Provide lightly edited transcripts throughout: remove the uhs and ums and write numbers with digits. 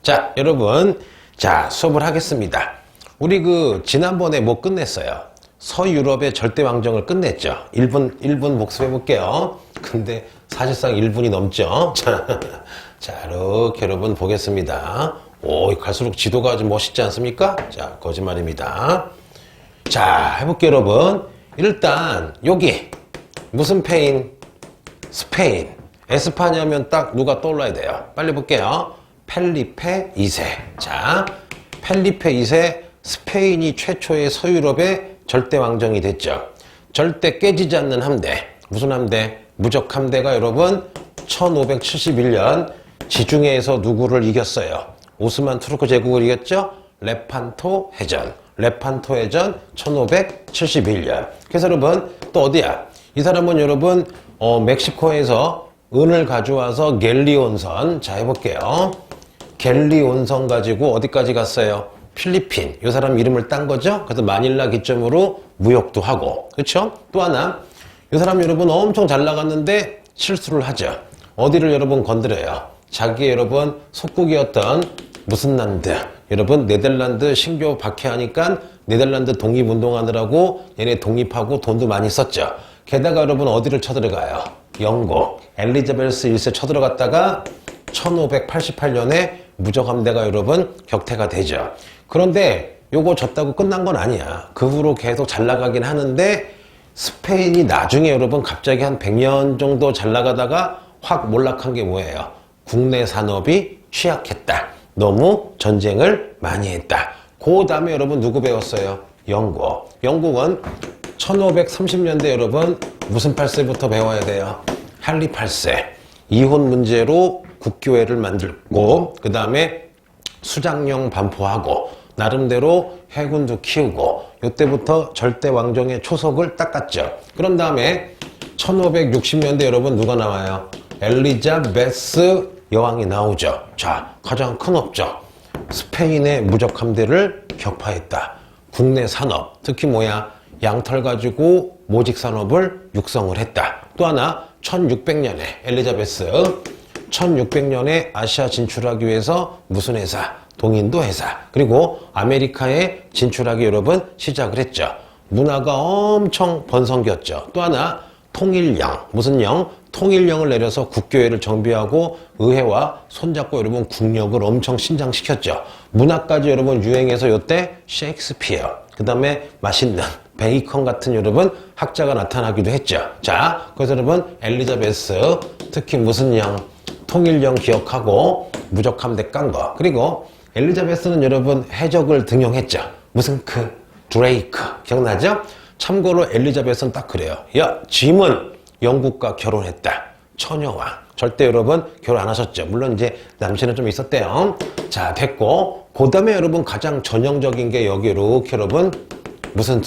자, 여러분. 자, 수업을 하겠습니다. 우리 지난번에 뭐 끝냈어요? 서유럽의 절대왕정을 끝냈죠. 1분 복습해 볼게요. 근데 사실상 1분이 넘죠. 자, 이렇게 여러분 보겠습니다. 오, 갈수록 지도가 좀 멋있지 않습니까? 자, 거짓말입니다. 자, 해볼게요, 여러분. 일단, 여기. 무슨 페인? 스페인. 에스파냐면 딱 누가 떠올라야 돼요. 빨리 볼게요. 펠리페 2세. 자, 펠리페 2세. 스페인이 최초의 서유럽의 절대왕정이 됐죠. 절대 깨지지 않는 함대. 무슨 함대? 무적 함대가 여러분 1571년 지중해에서 누구를 이겼어요? 오스만 투르크 제국을 이겼죠? 레판토 해전. 레판토 해전 1571년. 그래서 여러분 또 어디야? 이 사람은 여러분 멕시코에서 은을 가져와서 갤리온선. 자, 해볼게요. 갤리온선 가지고 어디까지 갔어요? 필리핀. 이 사람 이름을 딴 거죠? 그래서 마닐라 기점으로 무역도 하고. 그렇죠? 또 하나. 이 사람 여러분 엄청 잘 나갔는데 실수를 하죠. 어디를 여러분 건드려요? 자기 여러분 속국이었던 무슨 란드? 여러분 네덜란드 신교 박해하니까 네덜란드 독립운동하느라고 얘네 독립하고 돈도 많이 썼죠. 게다가 여러분 어디를 쳐들어가요? 영국. 엘리자베스 1세 쳐들어갔다가 1588년에 무적함대가 여러분 격퇴가 되죠. 그런데 요거 졌다고 끝난 건 아니야. 그 후로 계속 잘 나가긴 하는데 스페인이 나중에 여러분 갑자기 한 100년 정도 잘 나가다가 확 몰락한 게 뭐예요? 국내 산업이 취약했다. 너무 전쟁을 많이 했다. 그 다음에 여러분 누구 배웠어요? 영국. 영국은 1530년대 여러분 무슨 8세부터 배워야 돼요? 할리 8세. 이혼 문제로 국교회를 만들고 그 다음에 수장령 반포하고 나름대로 해군도 키우고 이때부터 절대왕정의 초석을 닦았죠. 그런 다음에 1560년대 여러분 누가 나와요? 엘리자베스 여왕이 나오죠. 자, 가장 큰 업적. 스페인의 무적함대를 격파했다. 국내 산업, 특히 뭐야? 양털 가지고 모직 산업을 육성을 했다. 또 하나 1600년에 엘리자베스 1600년에 아시아 진출하기 위해서 무슨 회사? 동인도 회사. 그리고 아메리카에 진출하기 여러분 시작을 했죠. 문화가 엄청 번성겼죠. 또 하나 통일령. 무슨 령? 통일령을 내려서 국교회를 정비하고 의회와 손잡고 여러분 국력을 엄청 신장시켰죠. 문화까지 여러분 유행해서 요때 셰익스피어. 그 다음에 맛있는 베이컨 같은 여러분 학자가 나타나기도 했죠. 자, 그래서 여러분 엘리자베스 특히 무슨 령? 통일령 기억하고 무적함대 깐 거. 그리고 엘리자베스는 여러분 해적을 등용했죠. 무슨 드레이크. 기억나죠? 참고로 엘리자베스는 딱 그래요. 야, 짐은 영국과 결혼했다. 처녀왕. 절대 여러분 결혼 안 하셨죠. 물론 이제 남친은 좀 있었대요. 자, 됐고. 그 다음에 여러분 가장 전형적인 게 여기 이렇게 여러분 무슨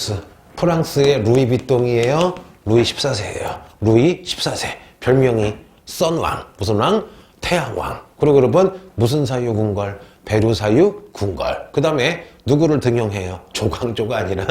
프랑스의 루이 비통이에요. 루이 14세예요. 루이 14세. 별명이 선왕. 무슨 왕? 태양왕. 그리고 여러분 무슨 사유 궁궐? 베르사유 궁궐. 그 다음에 누구를 등용해요? 조광조가 아니라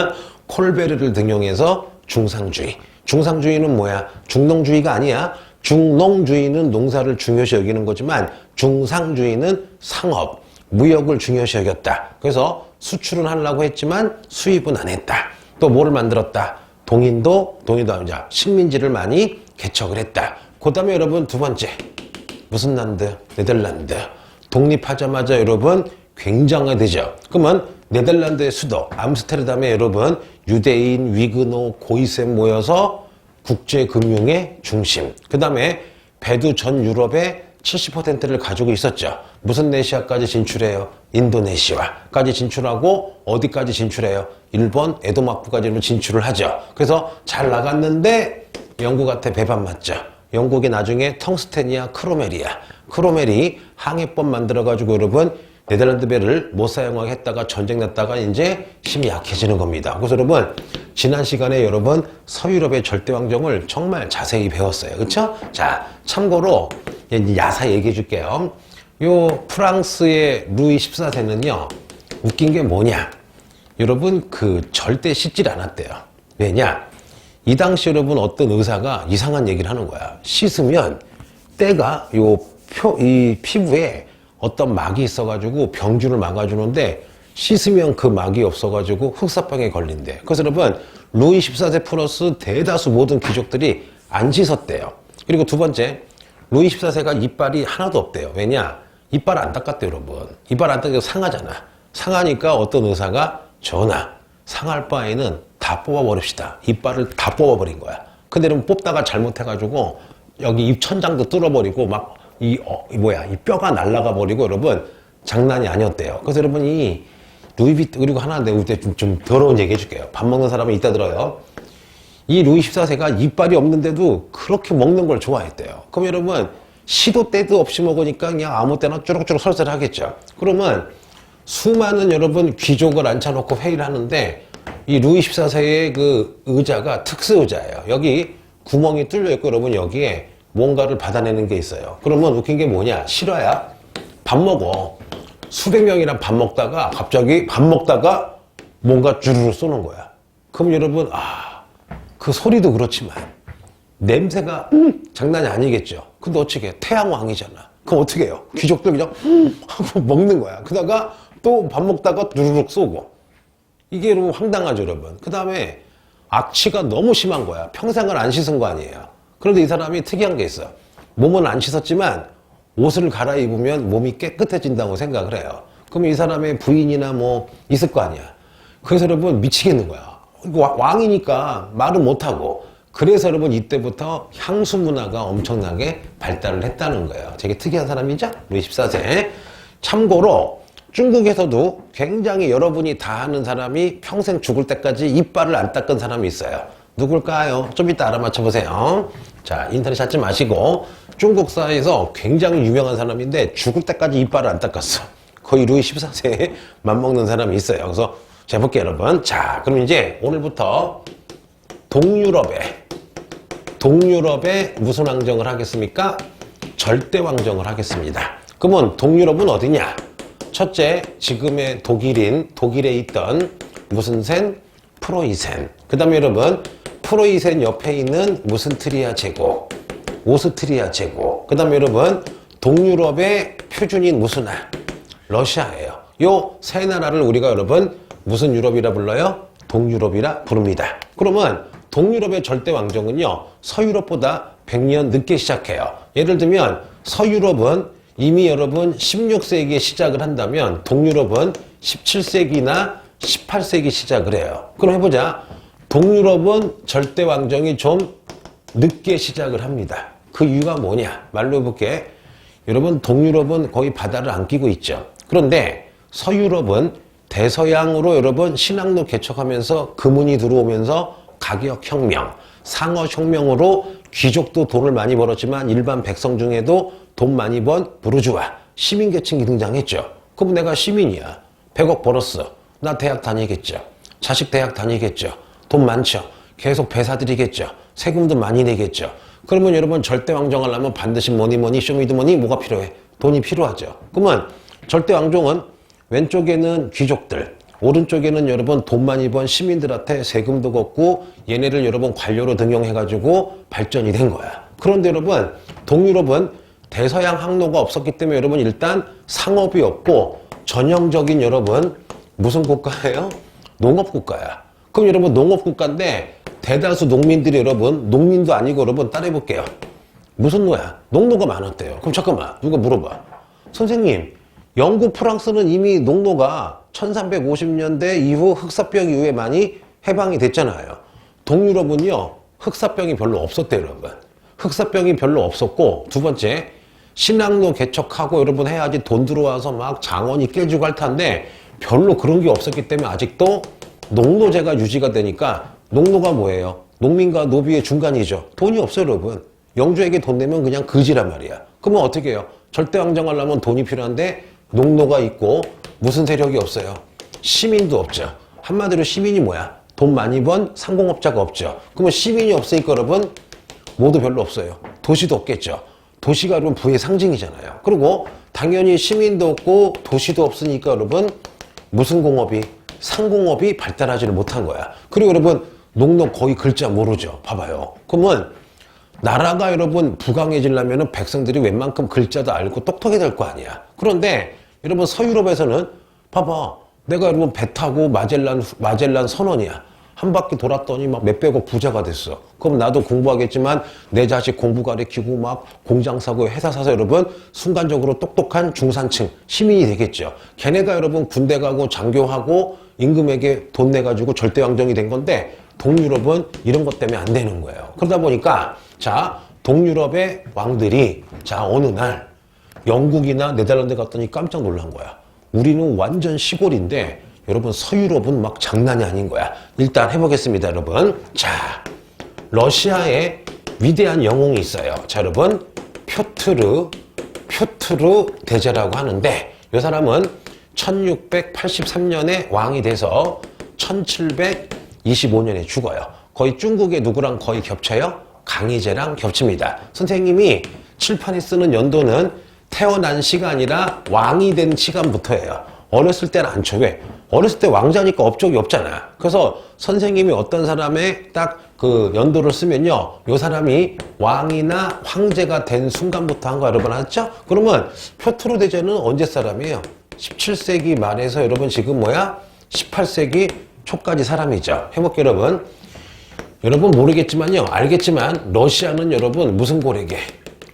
콜베르를 등용해서 중상주의. 중상주의는 뭐야? 중농주의가 아니야. 중농주의는 농사를 중요시 여기는 거지만 중상주의는 상업, 무역을 중요시 여겼다. 그래서 수출은 하려고 했지만 수입은 안 했다. 또 뭐를 만들었다? 동인도 아니라 식민지를 많이 개척을 했다. 그 다음에 여러분 두 번째 무슨 란드? 네덜란드. 독립하자마자 여러분 굉장하되죠. 그러면 네덜란드의 수도 암스테르담에 여러분 유대인, 위그노, 고이센 모여서 국제금융의 중심. 그 다음에 배도 전 유럽의 70%를 가지고 있었죠. 무슨 네시아까지 진출해요? 인도네시아까지 진출하고 어디까지 진출해요? 일본, 에도마프까지 진출을 하죠. 그래서 잘 나갔는데 영국한테 배반 맞죠. 영국이 나중에 텅스텐이야, 크로멜이 항해법 만들어가지고 여러분 네덜란드 배를 못 사용하게 했다가 전쟁 났다가 이제 힘이 약해지는 겁니다. 그래서 여러분 지난 시간에 여러분 서유럽의 절대왕정을 정말 자세히 배웠어요. 그렇죠? 자, 참고로 야사 얘기해 줄게요. 요 프랑스의 루이 14세는요 웃긴 게 뭐냐? 여러분 절대 씻질 않았대요. 왜냐? 이 당시 여러분 어떤 의사가 이상한 얘기를 하는 거야. 씻으면 때가 이 피부에 어떤 막이 있어가지고 병주를 막아주는데 씻으면 그 막이 없어가지고 흑사병에 걸린대. 그래서 여러분 루이 14세 플러스 대다수 모든 귀족들이 안 씻었대요. 그리고 두 번째, 루이 14세가 이빨이 하나도 없대요. 왜냐? 이빨 안 닦았대요, 여러분. 이빨 안 닦아서 상하잖아. 상하니까 어떤 의사가 전하, 상할 바에는 다 뽑아버립시다. 이빨을 다 뽑아버린 거야. 근데 여러분 뽑다가 잘못해가지고 여기 입 천장도 뚫어버리고 막 이 뼈가 날아가 버리고 여러분 장난이 아니었대요. 그래서 여러분 이 루이비통, 그리고 하나 내가 좀 더러운 얘기 해줄게요. 밥 먹는 사람은 이따 들어요. 이 루이 14세가 이빨이 없는데도 그렇게 먹는 걸 좋아했대요. 그럼 여러분 시도 때도 없이 먹으니까 그냥 아무 때나 쭈룩쭈룩 설사를 하겠죠. 그러면 수많은 여러분 귀족을 앉혀놓고 회의를 하는데 이 루이 14세의 그 의자가 특수 의자예요. 여기 구멍이 뚫려 있고 여러분 여기에 뭔가를 받아내는 게 있어요. 그러면 웃긴 게 뭐냐? 실화야. 밥 먹어. 수백 명이랑 밥 먹다가 갑자기 밥 먹다가 뭔가 주르르 쏘는 거야. 그럼 여러분 그 소리도 그렇지만 냄새가 장난이 아니겠죠. 근데 어떻게 태양왕이잖아. 그럼 어떻게 해요? 귀족들 그냥 하고 먹는 거야. 그러다가 또 밥 먹다가 누르륵 쏘고. 이게 여러분 황당하죠, 여러분. 그 다음에 악취가 너무 심한 거야. 평생을 안 씻은 거 아니에요. 그런데 이 사람이 특이한 게 있어. 몸은 안 씻었지만 옷을 갈아입으면 몸이 깨끗해진다고 생각을 해요. 그럼 이 사람의 부인이나 뭐 있을 거 아니야. 그래서 여러분 미치겠는 거야. 왕이니까 말은 못하고. 그래서 여러분 이때부터 향수 문화가 엄청나게 발달을 했다는 거예요. 되게 특이한 사람이죠? 루이 14세. 참고로 중국에서도 굉장히 여러분이 다 아는 사람이 평생 죽을 때까지 이빨을 안 닦은 사람이 있어요. 누굴까요? 좀 이따 알아맞혀 보세요. 자, 인터넷 찾지 마시고 중국사에서 굉장히 유명한 사람인데 죽을 때까지 이빨을 안 닦았어. 거의 루이 14세에 맞먹는 사람이 있어요. 그래서 제가 볼게요, 여러분. 자, 그럼 이제 오늘부터 동유럽에 무슨 왕정을 하겠습니까? 절대 왕정을 하겠습니다. 그러면 동유럽은 어디냐? 첫째, 지금의 독일에 있던 무슨 센? 프로이센. 그 다음에 여러분 프로이센 옆에 있는 무슨 트리아 제국? 오스트리아 제국. 그 다음에 여러분 동유럽의 표준인 무슨 나라? 러시아예요. 요 세 나라를 우리가 여러분 무슨 유럽이라 불러요? 동유럽이라 부릅니다. 그러면 동유럽의 절대 왕정은요 서유럽보다 100년 늦게 시작해요. 예를 들면 서유럽은 이미 여러분 16세기에 시작을 한다면 동유럽은 17세기나 18세기 시작을 해요. 그럼 해보자. 동유럽은 절대 왕정이 좀 늦게 시작을 합니다. 그 이유가 뭐냐? 말로 해볼게. 여러분 동유럽은 거의 바다를 안 끼고 있죠. 그런데 서유럽은 대서양으로 여러분 신항로 개척하면서 금은이 들어오면서 가격혁명, 상어혁명으로 귀족도 돈을 많이 벌었지만 일반 백성 중에도 돈 많이 번 부르주아, 시민계층이 등장했죠. 그럼 내가 시민이야. 100억 벌었어. 나 대학 다니겠죠. 자식 대학 다니겠죠. 돈 많죠. 계속 배사드리겠죠. 세금도 많이 내겠죠. 그러면 여러분 절대 왕정하려면 반드시 뭐니 쇼미더머니 뭐가 필요해? 돈이 필요하죠. 그러면 절대 왕정은 왼쪽에는 귀족들, 오른쪽에는 여러분 돈 많이 번 시민들한테 세금도 걷고 얘네를 여러분 관료로 등용해가지고 발전이 된 거야. 그런데 여러분 동유럽은 대서양 항로가 없었기 때문에 여러분 일단 상업이 없고 전형적인 여러분 무슨 국가예요? 농업국가야. 그럼 여러분 농업국가인데 대다수 농민들이 여러분 농민도 아니고 여러분 따라해볼게요. 무슨 노야? 농노가 많았대요. 그럼 잠깐만 누가 물어봐. 선생님 영국 프랑스는 이미 농노가 1350년대 이후 흑사병 이후에 많이 해방이 됐잖아요. 동유럽은요 흑사병이 별로 없었대요. 여러분 흑사병이 별로 없었고 두 번째 신항로 개척하고 여러분 해야지 돈 들어와서 막 장원이 깨지고 할 텐데 별로 그런 게 없었기 때문에 아직도 농노제가 유지가 되니까 농노가 뭐예요? 농민과 노비의 중간이죠. 돈이 없어요, 여러분. 영주에게 돈 내면 그냥 그지란 말이야. 그러면 어떻게 해요? 절대 왕정하려면 돈이 필요한데 농노가 있고 무슨 세력이 없어요? 시민도 없죠. 한마디로 시민이 뭐야? 돈 많이 번 상공업자가 없죠. 그러면 시민이 없으니까 여러분 모두 별로 없어요. 도시도 없겠죠. 도시가 여러분 부의 상징이잖아요. 그리고 당연히 시민도 없고 도시도 없으니까 여러분 무슨 공업이? 상공업이 발달하지를 못한 거야. 그리고 여러분 농노 거의 글자 모르죠. 봐봐요. 그러면 나라가 여러분 부강해지려면 백성들이 웬만큼 글자도 알고 똑똑해야 될 거 아니야. 그런데 여러분 서유럽에서는 봐봐, 내가 여러분 배 타고 마젤란 선원이야. 한 바퀴 돌았더니 막 몇백억 부자가 됐어. 그럼 나도 공부하겠지만 내 자식 공부 가르치고 막 공장 사고 회사 사서 여러분 순간적으로 똑똑한 중산층 시민이 되겠죠. 걔네가 여러분 군대 가고 장교하고 임금에게 돈 내가지고 절대왕정이 된 건데 동유럽은 이런 것 때문에 안 되는 거예요. 그러다 보니까 자, 동유럽의 왕들이 자, 어느 날 영국이나 네덜란드 갔더니 깜짝 놀란 거야. 우리는 완전 시골인데 여러분 서유럽은 막 장난이 아닌 거야. 일단 해보겠습니다, 여러분. 자, 러시아에 위대한 영웅이 있어요. 자, 여러분, 표트르 대제라고 하는데 이 사람은 1683년에 왕이 돼서 1725년에 죽어요. 거의 중국의 누구랑 거의 겹쳐요? 강희제랑 겹칩니다. 선생님이 칠판에 쓰는 연도는 태어난 시간이라 왕이 된 시간부터예요. 어렸을 때는 안 쳐. 왜? 어렸을 때 왕자니까 업적이 없잖아. 그래서 선생님이 어떤 사람의 딱 그 연도를 쓰면요, 요 사람이 왕이나 황제가 된 순간부터 한 거 여러분 알았죠? 그러면 표트르 대제는 언제 사람이에요? 17세기 말에서 여러분 지금 뭐야? 18세기 초까지 사람이죠. 해볼게요, 여러분. 여러분 모르겠지만요, 알겠지만 러시아는 여러분 무슨 고래계?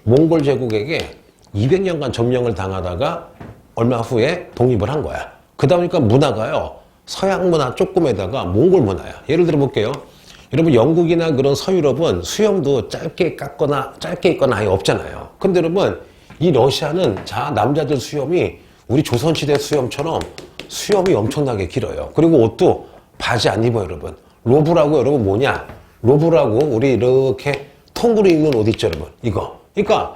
몽골 제국에게 200년간 점령을 당하다가 얼마 후에 독립을 한 거야. 그러다 보니까 문화가요, 서양 문화 조금에다가 몽골 문화야. 예를 들어 볼게요. 여러분 영국이나 그런 서유럽은 수염도 짧게 있거나 아예 없잖아요. 근데 여러분 이 러시아는 자, 남자들 수염이 우리 조선시대 수염처럼 수염이 엄청나게 길어요. 그리고 옷도 바지 안 입어요, 여러분. 로브라고 여러분 뭐냐? 로브라고 우리 이렇게 통으로 입는 옷 있죠, 여러분. 이거. 그러니까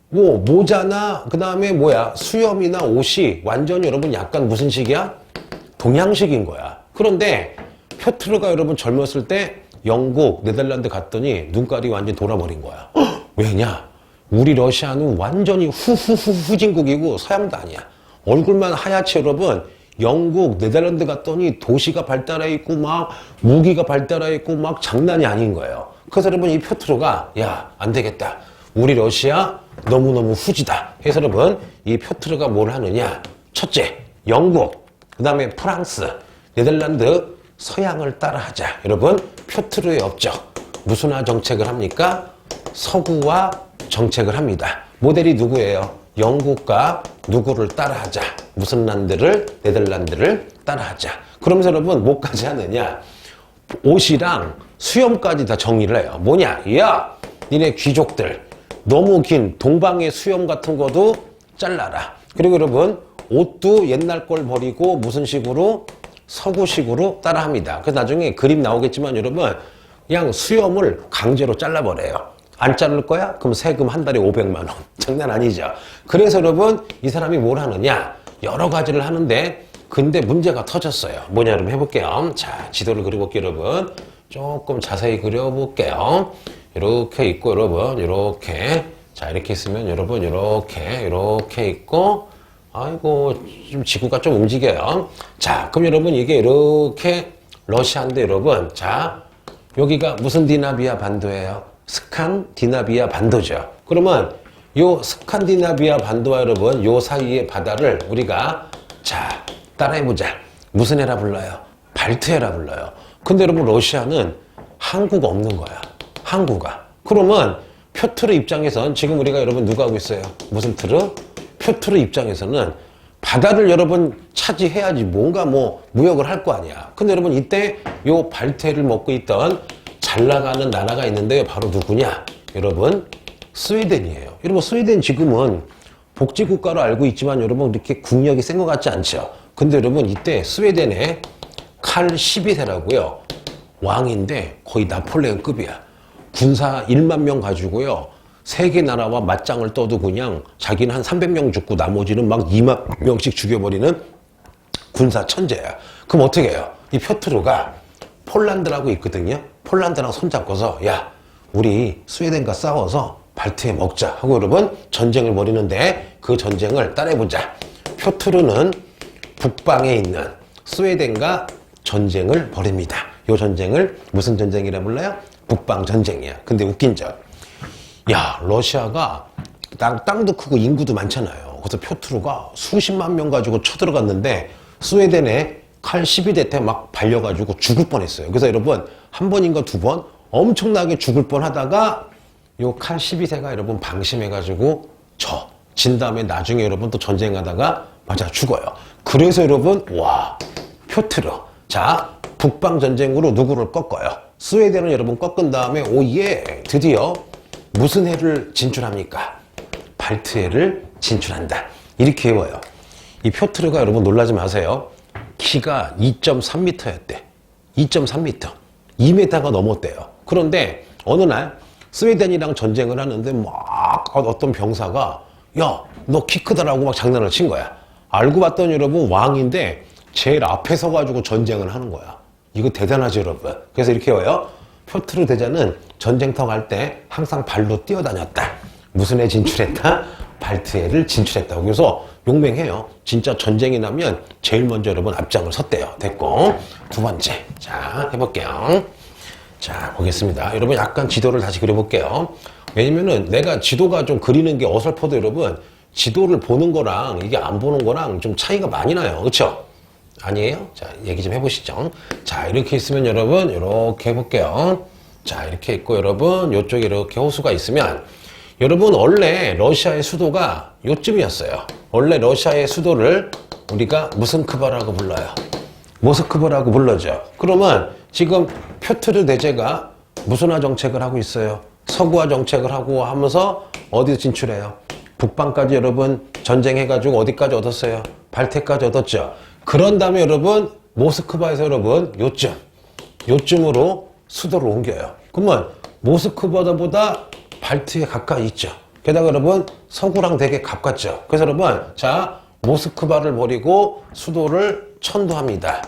뭐 모자나 그 다음에 뭐야 수염이나 옷이 완전히 여러분 약간 무슨 식이야? 동양식인 거야. 그런데 표트르가 여러분 젊었을 때 영국, 네덜란드 갔더니 눈깔이 완전히 돌아버린 거야. 왜냐? 우리 러시아는 완전히 후진국이고 서양도 아니야. 얼굴만 하얗지 여러분. 영국, 네덜란드 갔더니 도시가 발달해 있고 막 무기가 발달해 있고 막 장난이 아닌 거예요. 그래서 여러분 이 표트르가 야, 안 되겠다. 우리 러시아 너무너무 후지다. 그래서 여러분 이 표트르가 뭘 하느냐? 첫째, 영국, 그 다음에 프랑스, 네덜란드, 서양을 따라하자. 여러분 표트르의 업적 무슨화 정책을 합니까? 서구화 정책을 합니다. 모델이 누구예요? 영국과 누구를 따라하자. 무슨 란드를? 네덜란드를 따라하자. 그러면서 여러분 뭐까지 하느냐? 옷이랑 수염까지 다 정리를 해요. 뭐냐? 야, 니네 귀족들 너무 긴 동방의 수염 같은 거도 잘라라. 그리고 여러분 옷도 옛날 걸 버리고 무슨 식으로? 서구식으로 따라합니다. 그래서 나중에 그림 나오겠지만 여러분 그냥 수염을 강제로 잘라버려요. 안 자를 거야? 그럼 세금 한 달에 500만 원. 장난 아니죠. 그래서 여러분 이 사람이 뭘 하느냐? 여러 가지를 하는데 근데 문제가 터졌어요. 뭐냐 여러분 해볼게요. 자, 지도를 그려볼게요, 여러분. 조금 자세히 그려볼게요. 이렇게 있고 여러분 이렇게 자 이렇게 있으면 여러분 이렇게 있고 아이고 좀 지구가 좀 움직여요. 자, 그럼 여러분 이게 이렇게 러시아인데 여러분 자 여기가 무슨 디나비아 반도예요? 스칸디나비아 반도죠. 그러면 요 스칸디나비아 반도와 여러분 요 사이의 바다를 우리가 자 따라해보자. 무슨 해라 불러요? 발트해라 불러요. 근데 여러분 러시아는 항구가 없는 거야. 항구가. 그러면 표트르 입장에선 지금 우리가 여러분 누가 하고 있어요? 무슨 트르? 표트르 입장에서는 바다를 여러분 차지해야지 뭔가 뭐 무역을 할 거 아니야. 근데 여러분 이때 요 발트해를 먹고 있던 잘 나가는 나라가 있는데 바로 누구냐? 여러분 스웨덴이에요. 여러분 스웨덴 지금은 복지국가로 알고 있지만 여러분 이렇게 국력이 센 것 같지 않죠? 근데 여러분 이때 스웨덴에 칼 12세라고요. 왕인데 거의 나폴레옹급이야. 군사 1만 명 가지고요. 세계 나라와 맞짱을 떠도 그냥 자기는 한 300명 죽고 나머지는 막 2만 명씩 죽여버리는 군사 천재야. 그럼 어떻게 해요? 이 표트르가 폴란드라고 있거든요. 폴란드랑 손잡고서 야 우리 스웨덴과 싸워서 발트해 먹자 하고 여러분 전쟁을 벌이는데 그 전쟁을 따라해보자. 표트르는 북방에 있는 스웨덴과 전쟁을 벌입니다. 이 전쟁을 무슨 전쟁이라 불러요? 북방 전쟁이야. 근데 웃긴 점 야, 러시아가 땅도 크고 인구도 많잖아요. 그래서 표트루가 수십만 명 가지고 쳐들어갔는데 스웨덴에 칼 12대 막 발려가지고 죽을 뻔했어요. 그래서 여러분 한 번인가 두 번 엄청나게 죽을 뻔하다가 요 칼 12세가 여러분 방심해가지고 진 다음에 나중에 여러분 또 전쟁하다가 맞아 죽어요. 그래서 여러분 와 표트루 자 북방 전쟁으로 누구를 꺾어요? 스웨덴은 여러분 꺾은 다음에 오예 드디어 무슨 해를 진출합니까? 발트해를 진출한다. 이렇게 외워요. 이 표트르가 여러분 놀라지 마세요. 키가 2.3m였대. 2.3m. 2m가 넘었대요. 그런데 어느 날 스웨덴이랑 전쟁을 하는데 막 어떤 병사가 야, 너 키 크다라고 막 장난을 친 거야. 알고 봤더니 여러분 왕인데 제일 앞에 서가지고 전쟁을 하는 거야. 이거 대단하죠 여러분. 그래서 이렇게 외워요. 표트르 대자는 전쟁터 갈 때 항상 발로 뛰어다녔다. 무슨 해 진출했다? 발트해를 진출했다고. 그래서 용맹해요. 진짜 전쟁이 나면 제일 먼저 여러분 앞장을 섰대요. 됐고 두 번째 자 해볼게요. 자 보겠습니다. 여러분 약간 지도를 다시 그려볼게요. 왜냐면은 내가 지도가 좀 그리는 게 어설퍼도 여러분 지도를 보는 거랑 이게 안 보는 거랑 좀 차이가 많이 나요. 그렇죠? 아니에요? 자 얘기 좀 해보시죠. 자 이렇게 있으면 여러분 이렇게 해볼게요. 자 이렇게 있고 여러분 이쪽에 이렇게 호수가 있으면 여러분 원래 러시아의 수도가 요쯤이었어요. 원래 러시아의 수도를 우리가 무슨 크바라고 불러요? 모스크바라고 불러죠. 그러면 지금 표트르 대제가 무슨화 정책을 하고 있어요? 서구화 정책을 하고 하면서 어디서 진출해요? 북방까지 여러분 전쟁해가지고 어디까지 얻었어요? 발트해까지 얻었죠. 그런 다음에 여러분 모스크바에서 여러분 요쯤으로 수도를 옮겨요. 그러면 모스크바보다 발트에 가까이 있죠. 게다가 여러분 서구랑 되게 가깝죠. 그래서 여러분 자 모스크바를 버리고 수도를 천도합니다.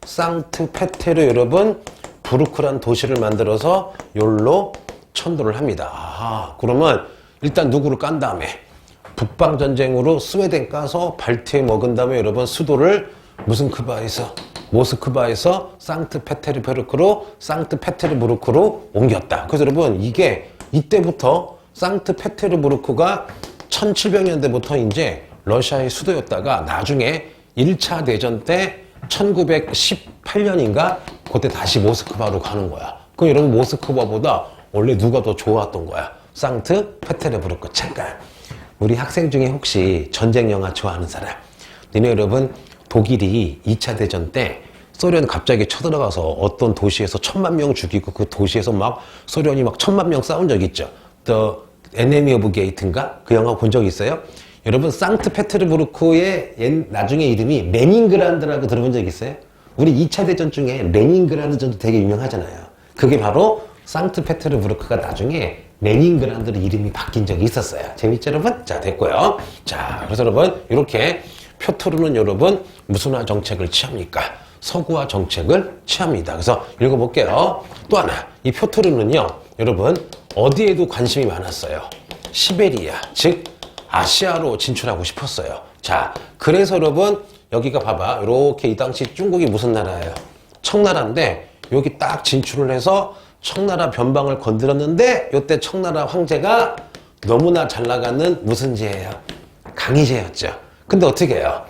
상트페테르 여러분 부르크란 도시를 만들어서 요로 천도를 합니다. 아, 그러면 일단 누구를 깐 다음에 북방 전쟁으로 스웨덴 까서 발트에 먹은 다음에 여러분 수도를 무슨 크바에서 모스크바에서 상트페테르부르크로 옮겼다. 그래서 여러분 이게 이때부터 상트페테르부르크가 1700년대부터 이제 러시아의 수도였다가 나중에 1차 대전 때 1918년인가 그때 다시 모스크바로 가는 거야. 그럼 여러분 모스크바보다 원래 누가 더 좋았던 거야? 상트페테르부르크. 잠깐 우리 학생 중에 혹시 전쟁 영화 좋아하는 사람? 니네 여러분 독일이 2차 대전 때 소련 갑자기 쳐들어가서 어떤 도시에서 1000만 명 죽이고 그 도시에서 막 소련이 막 1000만 명 싸운 적 있죠. The Enemy of Gate인가? 그 영화 본 적 있어요? 여러분 상트페테르부르크의 나중에 이름이 레닌그라드라고 들어본 적 있어요? 우리 2차 대전 중에 레닌그라드전도 되게 유명하잖아요. 그게 바로 상트페테르부르크가 나중에 레닌그라드로 이름이 바뀐 적이 있었어요. 재밌죠 여러분? 자 됐고요. 자 그래서 여러분 이렇게 표트르는 여러분 무슨화 정책을 취합니까? 서구화 정책을 취합니다. 그래서 읽어볼게요. 또 하나 이 표트르는요 여러분 어디에도 관심이 많았어요. 시베리아 즉 아시아로 진출하고 싶었어요. 자 그래서 여러분 여기가 봐봐 이렇게 이 당시 중국이 무슨 나라예요? 청나라인데 여기 딱 진출을 해서 청나라 변방을 건드렸는데 이때 청나라 황제가 너무나 잘 나가는 무슨 제예요? 강희제였죠. 근데 어떻게 해요?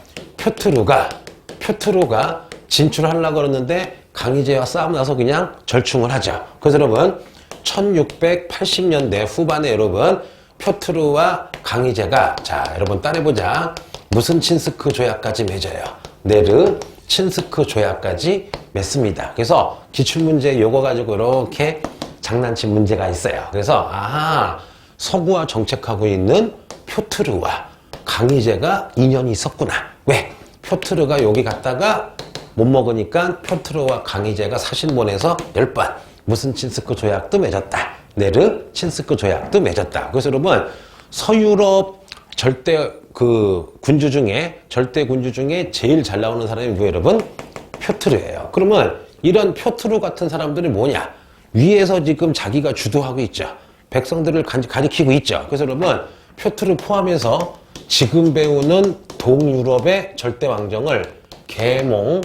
표트루가 진출하려고 그러는데 강희제와 싸움 나서 그냥 절충을 하죠. 그래서 여러분 1680년대 후반에 여러분 표트루와 강희제가 자 여러분 따라해보자. 무슨 친스크 조약까지 맺어요? 네르 친스크 조약까지 맺습니다. 그래서 기출문제 요거 가지고 이렇게 장난친 문제가 있어요. 그래서 아하 서구화 정책하고 있는 표트르와 강희제가 인연이 있었구나. 왜? 표트르가 여기 갔다가 못 먹으니까 표트르와 강희제가 사신 보내서 10번 무슨 친스크 조약도 맺었다. 네르 친스크 조약도 맺었다. 그래서 여러분 서유럽 절대 군주 중에 제일 잘 나오는 사람이 누구예요 여러분? 표트르예요. 그러면 이런 표트르 같은 사람들이 뭐냐? 위에서 지금 자기가 주도하고 있죠. 백성들을 가리키고 있죠. 그래서 여러분 표트르 포함해서 지금 배우는 동유럽의 절대 왕정을 계몽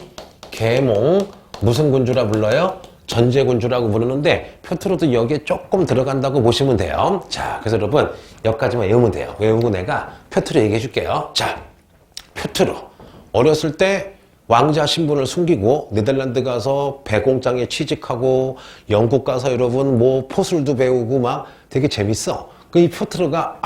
무슨 군주라 불러요? 전제군주라고 부르는데 표트르도 여기에 조금 들어간다고 보시면 돼요. 자, 그래서 여러분 여기까지만 외우면 돼요. 외우고 내가 표트르 얘기해 줄게요. 자, 표트르 어렸을 때 왕자 신분을 숨기고 네덜란드 가서 배공장에 취직하고 영국 가서 여러분 뭐 포술도 배우고 막 되게 재밌어. 그 이 표트르가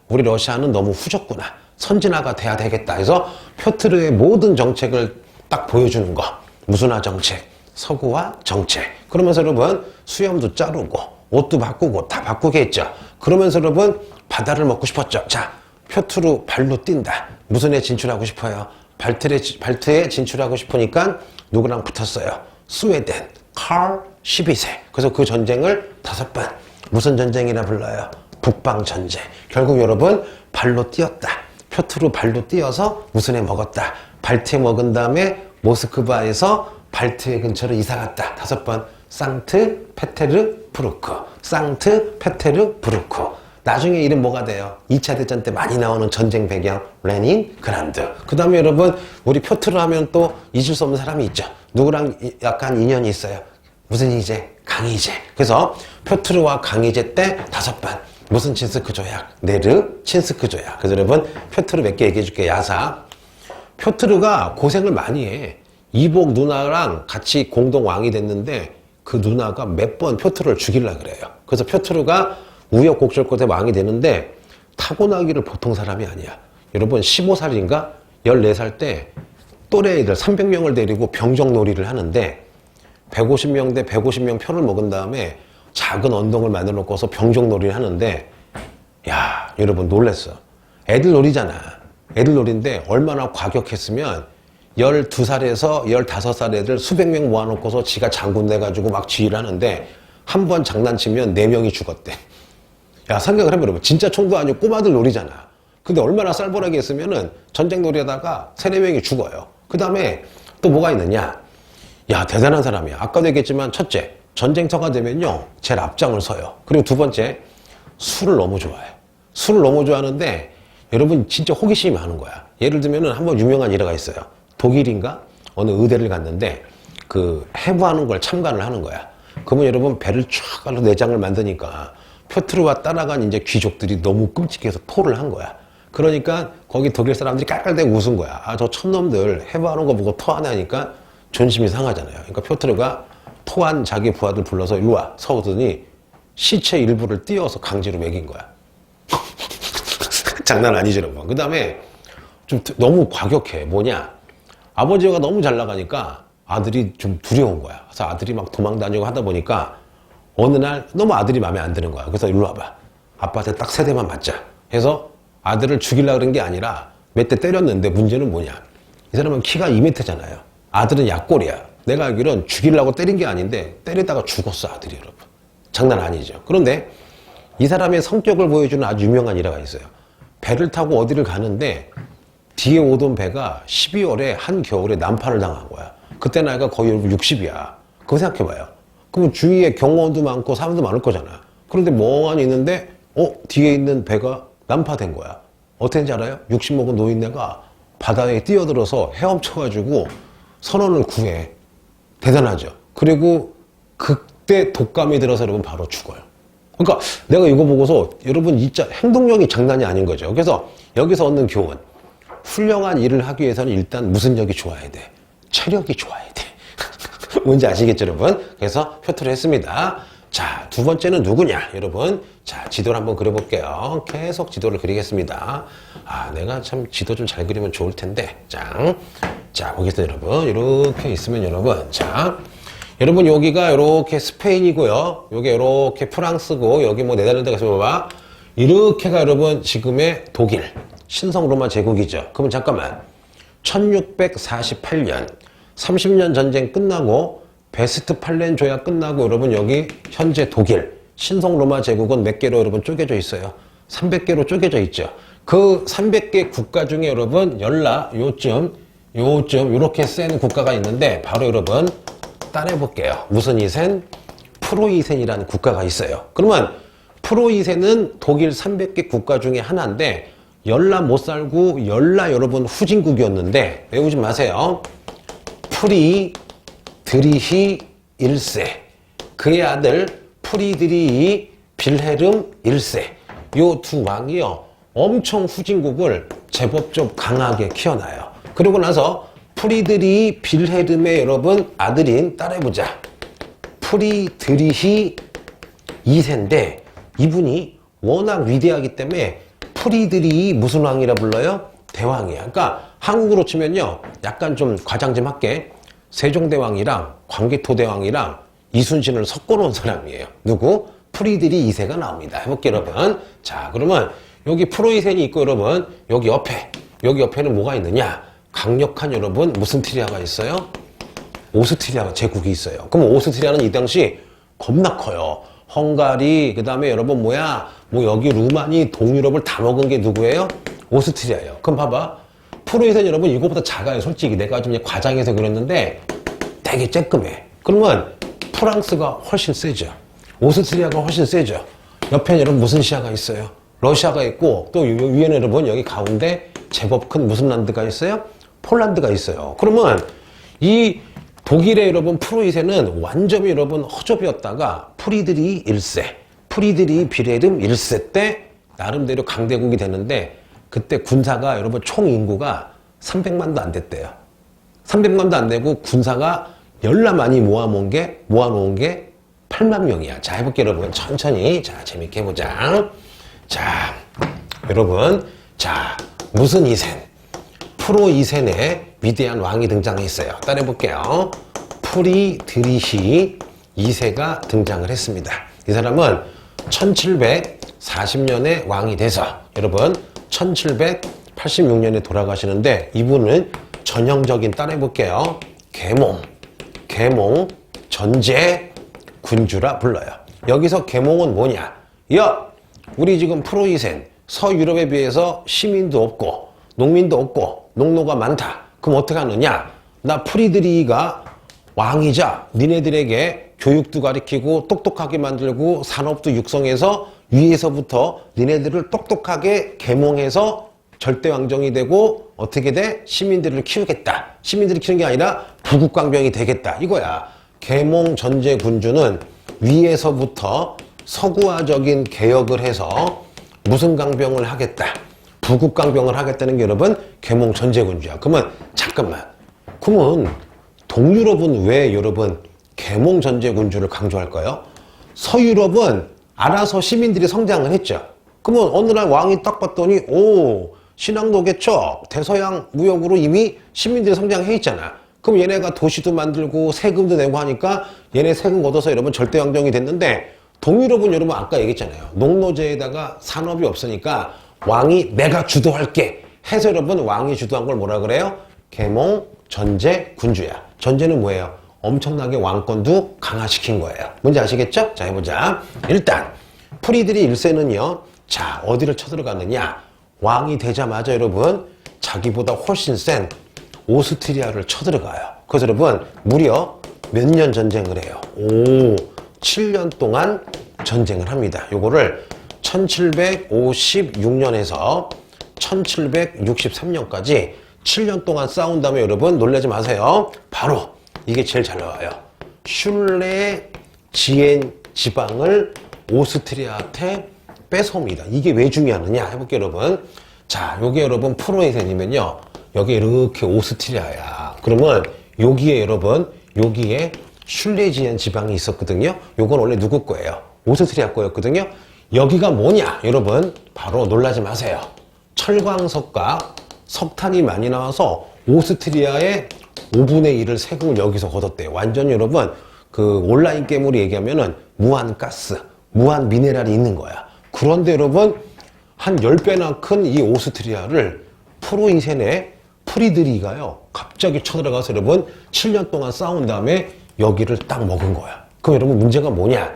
우리 러시아는 너무 후졌구나. 선진화가 돼야 되겠다. 그래서 표트르의 모든 정책을 딱 보여주는 거. 무순화 정책, 서구화 정책. 그러면서 여러분 수염도 자르고 옷도 바꾸고 다 바꾸겠죠. 그러면서 여러분 바다를 먹고 싶었죠. 자, 표트르 발로 뛴다. 무슨 애 진출하고 싶어요? 발트에 진출하고 싶으니까 누구랑 붙었어요? 스웨덴, 칼 12세. 그래서 그 전쟁을 5번. 무슨 전쟁이라 불러요? 북방전쟁. 결국 여러분 발로 뛰었다. 표트르 발로 뛰어서 무슨 애 먹었다. 발트에 먹은 다음에 모스크바에서 발트해 근처로 이사 갔다. 5번. 상트페테르부르크. 상트페테르부르크. 나중에 이름 뭐가 돼요? 2차 대전 때 많이 나오는 전쟁 배경 레닌그라드. 그 다음에 여러분 우리 표트르 하면 또 잊을 수 없는 사람이 있죠. 누구랑 약간 인연이 있어요? 무슨 이제? 강희제. 그래서 표트르와 강희제 때 5번. 무슨 친스크 조약? 네르 친스크 조약. 그래서 여러분 표트르 몇 개 얘기해 줄게요. 야사. 표트르가 고생을 많이 해. 이복 누나랑 같이 공동 왕이 됐는데 그 누나가 몇 번 표트르를 죽이려고 그래요. 그래서 표트르가 우여곡절 끝에 왕이 되는데 타고나기를 보통 사람이 아니야. 여러분 15살인가 14살 때 또래 애들 300명을 데리고 병정놀이를 하는데 150명 대 150명 표를 먹은 다음에 작은 언덕을 만들어 놓고서 병정놀이를 하는데 야, 여러분 놀랬어. 애들 놀이잖아. 애들 놀인데 얼마나 과격했으면 12살에서 15살 애들 수백 명 모아놓고서 지가 장군 돼가지고 막 지휘를 하는데 한 번 장난치면 4명이 죽었대. 야, 생각을 해보면 진짜 총도 아니고 꼬마들 놀이잖아. 근데 얼마나 쌀벌하게 했으면은 전쟁 놀이 하다가 3, 4명이 죽어요. 그 다음에 또 뭐가 있느냐. 야, 대단한 사람이야. 아까도 얘기했지만 첫째, 전쟁터가 되면요 제일 앞장을 서요. 그리고 두 번째, 술을 너무 좋아해. 술을 너무 좋아하는데 여러분 진짜 호기심이 많은 거야. 예를 들면은 한번 유명한 일화가 있어요. 독일인가 어느 의대를 갔는데 그 해부하는 걸 참관을 하는 거야. 그러면 여러분 배를 쫙 가로 내장을 만드니까 표트르와 따라간 이제 귀족들이 너무 끔찍해서 토를 한 거야. 그러니까 거기 독일 사람들이 깔깔대고 웃은 거야. 저 촌놈들 해부하는 거 보고 토하네 하니까 존심이 상하잖아요. 그러니까 표트르가 토한 자기 부하들 불러서 일로 와 서우더니 시체 일부를 띄워서 강제로 먹인 거야. 장난 아니죠, 여러분. 그 다음에 좀 너무 과격해. 뭐냐? 아버지가 너무 잘 나가니까 아들이 좀 두려운 거야. 그래서 아들이 막 도망 다니고 하다 보니까 어느 날 너무 아들이 마음에 안 드는 거야. 그래서 일로 와봐. 아빠한테 딱 3대만 맞자. 해서 아들을 죽이려고 그런 게 아니라 몇 대 때렸는데 문제는 뭐냐? 이 사람은 키가 2m잖아요. 아들은 약골이야. 내가 알기로는 죽이려고 때린 게 아닌데 때리다가 죽었어, 아들이 여러분. 장난 아니죠. 그런데 이 사람의 성격을 보여주는 아주 유명한 일화가 있어요. 배를 타고 어디를 가는데 뒤에 오던 배가 12월에 한겨울에 난파를 당한 거야. 그때 나이가 거의 60이야. 그거 생각해봐요. 그럼 주위에 경호원도 많고 사람도 많을 거잖아. 그런데 멍하니 있는데 뒤에 있는 배가 난파된 거야. 어떻게 했는지 알아요? 60 먹은 노인네가 바다에 뛰어들어서 헤엄쳐가지고 선원을 구해. 대단하죠. 그리고 그때 독감이 들어서 여러분 바로 죽어요. 그러니까 내가 이거 보고서 여러분 진짜 행동력이 장난이 아닌 거죠. 그래서 여기서 얻는 교훈. 훌륭한 일을 하기 위해서는 일단 무슨 력이 좋아야 돼? 체력이 좋아야 돼. 뭔지 아시겠죠, 여러분? 그래서 표트를 했습니다. 자, 두 번째는 누구냐, 여러분? 자, 지도를 한번 그려볼게요. 계속 지도를 그리겠습니다. 내가 참 지도 좀 잘 그리면 좋을 텐데. 자, 거기서 여러분, 이렇게 있으면 여러분, 자, 여러분 여기가 이렇게 스페인이고요. 여기 이렇게 프랑스고, 여기 뭐 네덜란드가 있어 봐봐. 이렇게가 여러분 지금의 독일, 신성 로마 제국이죠. 그러면 잠깐만. 1648년 30년 전쟁 끝나고 베스트팔렌 조약 끝나고 여러분 여기 현재 독일 신성 로마 제국은 몇 개로 여러분 쪼개져 있어요? 300개로 쪼개져 있죠. 그 300개 국가 중에 여러분 요쯤 이렇게 센 국가가 있는데 바로 여러분 따내볼게요. 무슨 이센? 프로이센이라는 국가가 있어요. 그러면 프로이센은 독일 300개 국가 중에 하나인데 열라 못 살고 열라 여러분 후진국이었는데 외우지 마세요. 프리 드리히 1세 그의 아들 프리드리히 빌헤름 1세 요 두 왕이요 엄청 후진국을 제법 좀 강하게 키워놔요. 그리고 나서 프리드리히 빌헤름의 여러분 아들인 따라해보자. 프리드리히 2세인데 이분이 워낙 위대하기 때문에 프리드리히 무슨 왕이라 불러요? 대왕이야. 그러니까 한국으로 치면요 약간 좀 과장 좀 할게. 세종대왕이랑 광개토대왕이랑 이순신을 섞어놓은 사람이에요. 누구? 프리드리히 2세가 나옵니다. 해볼게요 여러분. 자 그러면 여기 프로이센이 있고 여러분 여기 옆에는 뭐가 있느냐? 강력한 여러분 무슨 트리아가 있어요? 오스트리아가 제국이 있어요. 그럼 오스트리아는 이 당시 겁나 커요. 헝가리 그 다음에 여러분 뭐 여기 루마니 동유럽을 다 먹은 게 누구예요? 오스트리아예요. 그럼 봐봐 프로이센 여러분 이거보다 작아요. 솔직히 내가 좀 과장해서 그랬는데 되게 쬐끔해. 그러면 프랑스가 훨씬 세죠. 오스트리아가 훨씬 세죠. 옆에 여러분 무슨 시아가 있어요? 러시아가 있고 또 위에는 여러분 여기 가운데 제법 큰 무슨 란드가 있어요? 폴란드가 있어요. 그러면 이 독일의 여러분 프로이센은 완전히 여러분 허접이었다가 프리드리히 1세, 프리드리히 빌헤름 1세 때 나름대로 강대국이 되는데 그때 군사가 여러분 총 인구가 300만도 안 됐대요. 300만도 안 되고 군사가 열나 많이 모아놓은 게 8만 명이야. 자, 해볼게요, 여러분. 천천히. 자, 재밌게 해보자. 자, 여러분. 자, 무슨 이센? 프로 이센의 위대한 왕이 등장했어요. 따라해볼게요. 프리드리히 2세가 등장을 했습니다. 이 사람은 1740년에 왕이 돼서 여러분 1786년에 돌아가시는데 이분은 전형적인 따라해볼게요. 계몽, 전제, 군주라 불러요. 여기서 계몽은 뭐냐? 우리 지금 프로이센 서유럽에 비해서 시민도 없고 농민도 없고 농노가 많다. 그럼 어떻게 하느냐? 나 프리드리히가 왕이자 니네들에게 교육도 가르치고 똑똑하게 만들고 산업도 육성해서 위에서부터 니네들을 똑똑하게 계몽해서 절대왕정이 되고 어떻게 돼? 시민들을 키우겠다. 시민들을 키우는 게 아니라 부국강병이 되겠다. 이거야. 계몽 전제 군주는 위에서부터 서구화적인 개혁을 해서 무슨 강병을 하겠다. 부국강병을 하겠다는 게 여러분 계몽 전제 군주야. 그러면 잠깐만. 그러면 동유럽은 왜 여러분 계몽 전제 군주를 강조할까요? 서유럽은 알아서 시민들이 성장을 했죠. 그러면 어느 날 왕이 딱 봤더니 신앙도 개척, 대서양 무역으로 이미 시민들이 성장해 있잖아. 그럼 얘네가 도시도 만들고 세금도 내고 하니까 얘네 세금 걷어서 여러분 절대왕정이 됐는데 동유럽은 여러분 아까 얘기했잖아요. 농노제에다가 산업이 없으니까 왕이 내가 주도할게 해서 여러분 왕이 주도한 걸 뭐라 그래요? 계몽 전제 군주야. 전제는 뭐예요? 엄청나게 왕권도 강화시킨 거예요. 뭔지 아시겠죠? 자 해보자. 일단 프리드리히 1세는요. 자 어디를 쳐들어갔느냐? 왕이 되자마자 여러분 자기보다 훨씬 센 오스트리아를 쳐들어가요. 그래서 여러분 무려 몇 년 전쟁을 해요? 7년 동안 전쟁을 합니다. 요거를 1756년에서 1763년까지 7년 동안 싸운 다음에 여러분 놀라지 마세요. 바로 이게 제일 잘 나와요. 슐레지엔 지방을 오스트리아한테 뺏어옵니다. 이게 왜 중요하느냐 해볼게요 여러분. 자 요게 여러분 프로이센이면요 여기 이렇게 오스트리아야. 그러면 여기에 여러분 여기에 슐레지엔 지방이 있었거든요. 요건 원래 누구 거예요? 오스트리아 거였거든요. 여기가 뭐냐 여러분 바로 놀라지 마세요. 철광석과 석탄이 많이 나와서 오스트리아의 5분의 1을 세금을 여기서 걷었대요. 완전히 여러분 그 온라인 게임으로 얘기하면은 무한 가스, 무한 미네랄이 있는 거야. 그런데 여러분 한 10배나 큰 이 오스트리아를 프로이센의 프리드리히가요 갑자기 쳐들어가서 여러분 7년 동안 싸운 다음에 여기를 딱 먹은 거야. 그럼 여러분 문제가 뭐냐?